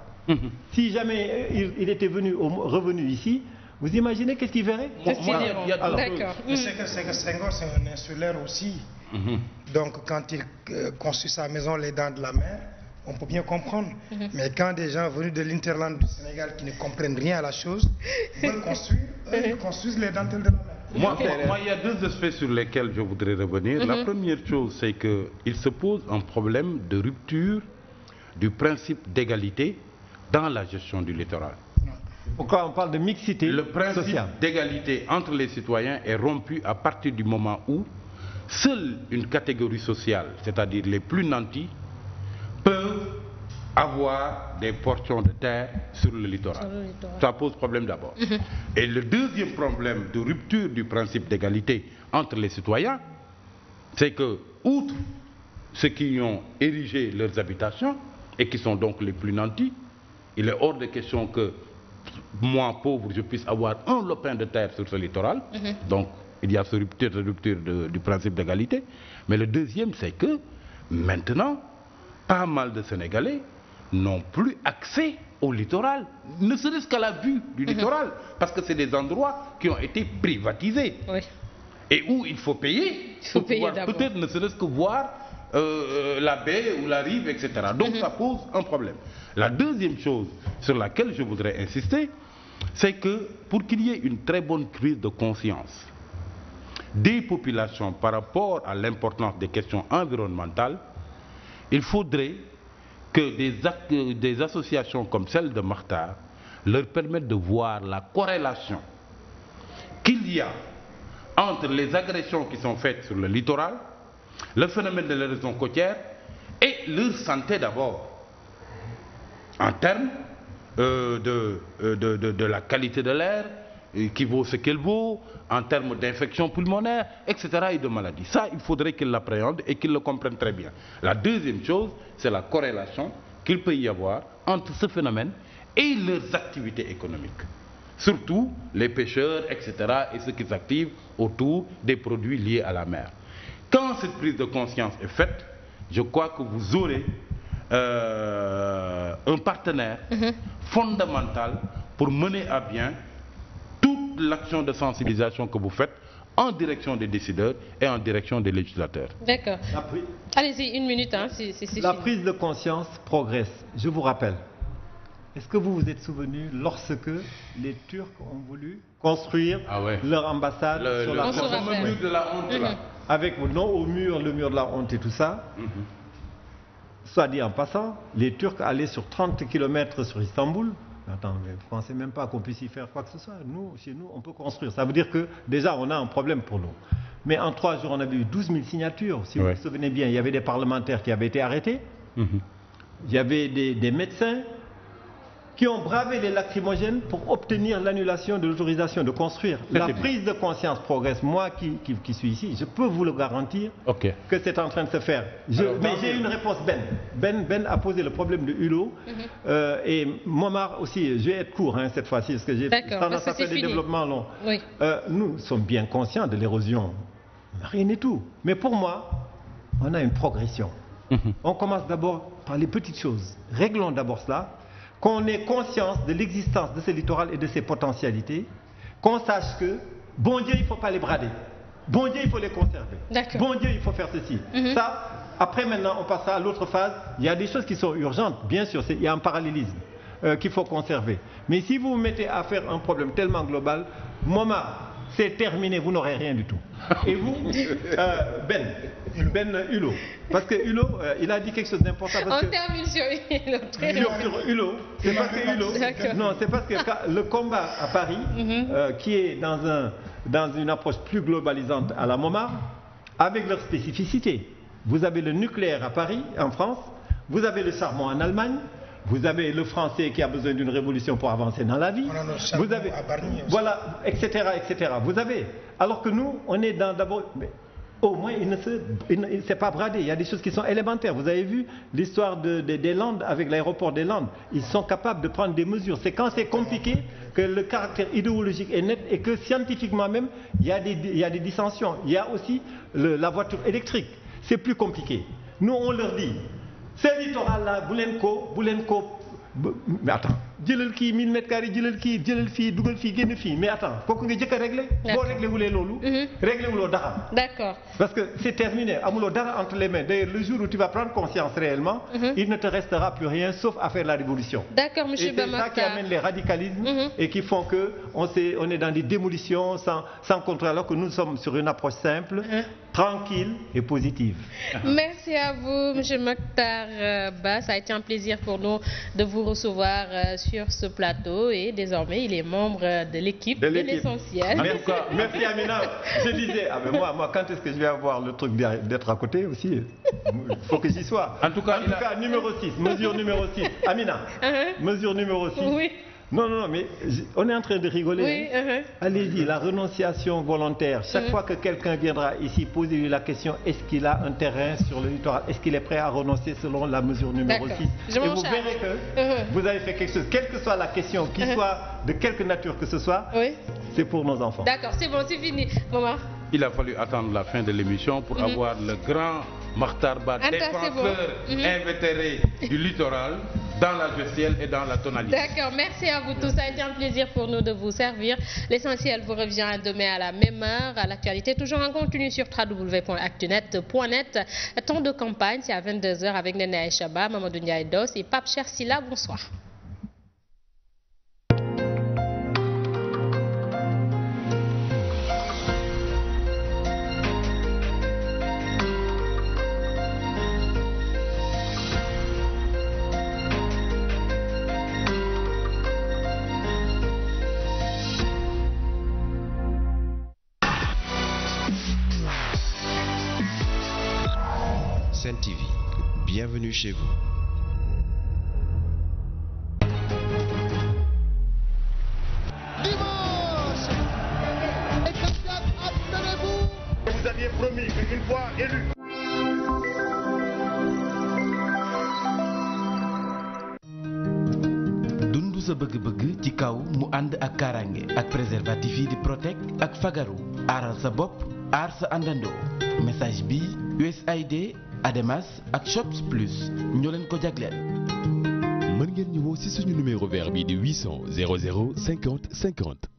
Si jamais il était revenu ici, vous imaginez qu'est-ce qu'il verrait? D'accord. C'est que Senghor, c'est un insulaire aussi. Donc quand il construit sa maison les dents de la mer, on peut bien comprendre. Mais quand des gens venus de l'interland du Sénégal qui ne comprennent rien à la chose veulent construire, ils construisent les dentelles de la mer. Moi, il y a deux aspects sur lesquels je voudrais revenir. La première chose, c'est qu'il se pose un problème de rupture du principe d'égalité dans la gestion du littoral. Pourquoi on parle de mixité sociale? Le principe d'égalité entre les citoyens est rompu à partir du moment où seule une catégorie sociale, c'est-à-dire les plus nantis, peuvent avoir des portions de terre sur le littoral. Ça pose problème d'abord. Et le deuxième problème de rupture du principe d'égalité entre les citoyens, c'est que, outre ceux qui ont érigé leurs habitations et qui sont donc les plus nantis, il est hors de question que moi, pauvre, je puisse avoir un lopin de terre sur ce littoral. Donc, il y a cette rupture du principe d'égalité. Mais le deuxième, c'est que maintenant, pas mal de Sénégalais n'ont plus accès au littoral, ne serait-ce qu'à la vue du littoral, parce que c'est des endroits qui ont été privatisés et où il faut payer, pour pouvoir peut-être ne serait-ce que voir la baie ou la rive, etc. Donc ça pose un problème. La deuxième chose sur laquelle je voudrais insister, c'est que pour qu'il y ait une très bonne prise de conscience des populations par rapport à l'importance des questions environnementales, il faudrait que des associations comme celle de Makhtar leur permettent de voir la corrélation qu'il y a entre les agressions qui sont faites sur le littoral, le phénomène de l'érosion côtière et leur santé d'abord, en termes de la qualité de l'air, qui vaut ce qu'elle vaut, en termes d'infections pulmonaires, etc. et de maladies. Ça, il faudrait qu'ils l'appréhendent et qu'ils le comprennent très bien. La deuxième chose, c'est la corrélation qu'il peut y avoir entre ce phénomène et leurs activités économiques. surtout les pêcheurs, etc., et ceux qui s'activent autour des produits liés à la mer. Quand cette prise de conscience est faite, je crois que vous aurez un partenaire fondamental pour mener à bien toute l'action de sensibilisation que vous faites en direction des décideurs et en direction des législateurs. D'accord. Allez-y, une minute. Hein, la prise de conscience progresse. Je vous rappelle, est-ce que vous vous êtes souvenu lorsque les Turcs ont voulu construire leur ambassade sur la mur de la honte là. Avec le mur de la honte et tout ça. Soit dit en passant, les Turcs allaient sur 30 km sur Istanbul. Attends, vous ne pensez même pas qu'on puisse y faire quoi que ce soit. Nous, chez nous, on peut construire. Ça veut dire que déjà, on a un problème pour nous. Mais en 3 jours, on avait eu 12 000 signatures. Si vous vous souvenez bien, il y avait des parlementaires qui avaient été arrêtés. Il y avait des médecins qui ont bravé les lacrymogènes pour obtenir l'annulation de l'autorisation de construire. La prise de conscience progresse. Moi qui suis ici, je peux vous le garantir que c'est en train de se faire. Mais j'ai une réponse, Ben a posé le problème de Hulot. Et Momar aussi, je vais être court cette fois-ci, parce que j'ai tendance à faire des développements longs. Nous sommes bien conscients de l'érosion marine et tout. Mais pour moi, on a une progression. On commence d'abord par les petites choses. Réglons d'abord cela. Qu'on ait conscience de l'existence de ce littoral et de ses potentialités, qu'on sache que, bon Dieu, il ne faut pas les brader, bon Dieu, il faut les conserver, bon Dieu, il faut faire ceci. Ça, après maintenant, on passera à l'autre phase. Il y a des choses qui sont urgentes, bien sûr, il y a un parallélisme qu'il faut conserver. Mais si vous vous mettez à faire un problème tellement global, c'est terminé, vous n'aurez rien du tout. Et vous, Ben Hulot, parce que Hulot, il a dit quelque chose d'important. On termine sur Hulot. C'est parce que Hulot, non, c'est parce que le combat à Paris, qui est dans une approche plus globalisante à la Momar, avec leurs spécificités. Vous avez le nucléaire à Paris, en France, vous avez le charbon en Allemagne, vous avez le français qui a besoin d'une révolution pour avancer dans la vie. Vous avez, voilà, etc., etc. Vous avez, alors que nous, on est d'abord, au moins, il ne s'est pas bradé. Il y a des choses qui sont élémentaires. Vous avez vu l'histoire des Landes avec l'aéroport des Landes. Ils sont capables de prendre des mesures. C'est quand c'est compliqué que le caractère idéologique est net et que scientifiquement même, il y a des dissensions. Il y a aussi la voiture électrique. C'est plus compliqué. Nous, on leur dit. Ce littoral-là, Boulenko, mais attends, jëlal kii 1000 mètres carrés, jëlal fii, dugal fii, génn fii, mais attends, faut que nga jëkk a régler. Boo réglé wulee loolu, réglé wuloo dara. D'accord. Parce que c'est terminé, amuloo dara entre les mains. D'ailleurs, le jour où tu vas prendre conscience réellement, il ne te restera plus rien sauf à faire la révolution. D'accord, monsieur Bamata. Et c'est ça qui amène les radicalismes et qui font que on est dans des démolitions sans contrôle, alors que nous sommes sur une approche simple, tranquille et positive. Merci à vous, monsieur Mokhtar Ba. Ça a été un plaisir pour nous de vous recevoir sur ce plateau et désormais il est membre de l'équipe de l'essentiel. Merci Amina. Je disais, moi quand est-ce que je vais avoir le truc d'être à côté aussi? Il faut que j'y sois. En tout cas, numéro 6, mesure numéro 6. Amina, mesure numéro 6. Oui. Non, mais on est en train de rigoler. Oui, allez-y, la renonciation volontaire. Chaque fois que quelqu'un viendra ici, posez-lui la question, est-ce qu'il a un terrain sur le littoral? Est-ce qu'il est prêt à renoncer selon la mesure numéro 6? Et vous verrez que vous avez fait quelque chose. Quelle que soit la question, qu'il soit de quelque nature que ce soit, c'est pour nos enfants. D'accord, c'est bon, c'est fini. Maman. Il a fallu attendre la fin de l'émission pour avoir le grand Mokhtar Ba, défenseur invétéré du littoral, dans la gestuelle et dans la tonalité. D'accord, merci à vous tous. Ça a été un plaisir pour nous de vous servir. L'essentiel vous revient demain à la même heure. À l'actualité, toujours en continu sur www.actunet.net. Temps de campagne, c'est à 22 h avec Nene Aïchaba, Mamadou Ndiaye Dos et Pape Chersila. Bonsoir. Sen TV, bienvenue chez vous. Dimanche, les candidats, abstenez-vous. Vous aviez promis qu'une fois élu. Dundu sa bëgg-bëgg ci kaw mu ànd ak kaaraange ak préservatif yi di Protect ak Fagaru aaral sa bopp aar sa àndandoo message bi USAID Ademas ak Shops Plus ñoo leen ko jagleel. mën ngeen ñu woo ci suñu numéro vert bi di 800 00 50 50.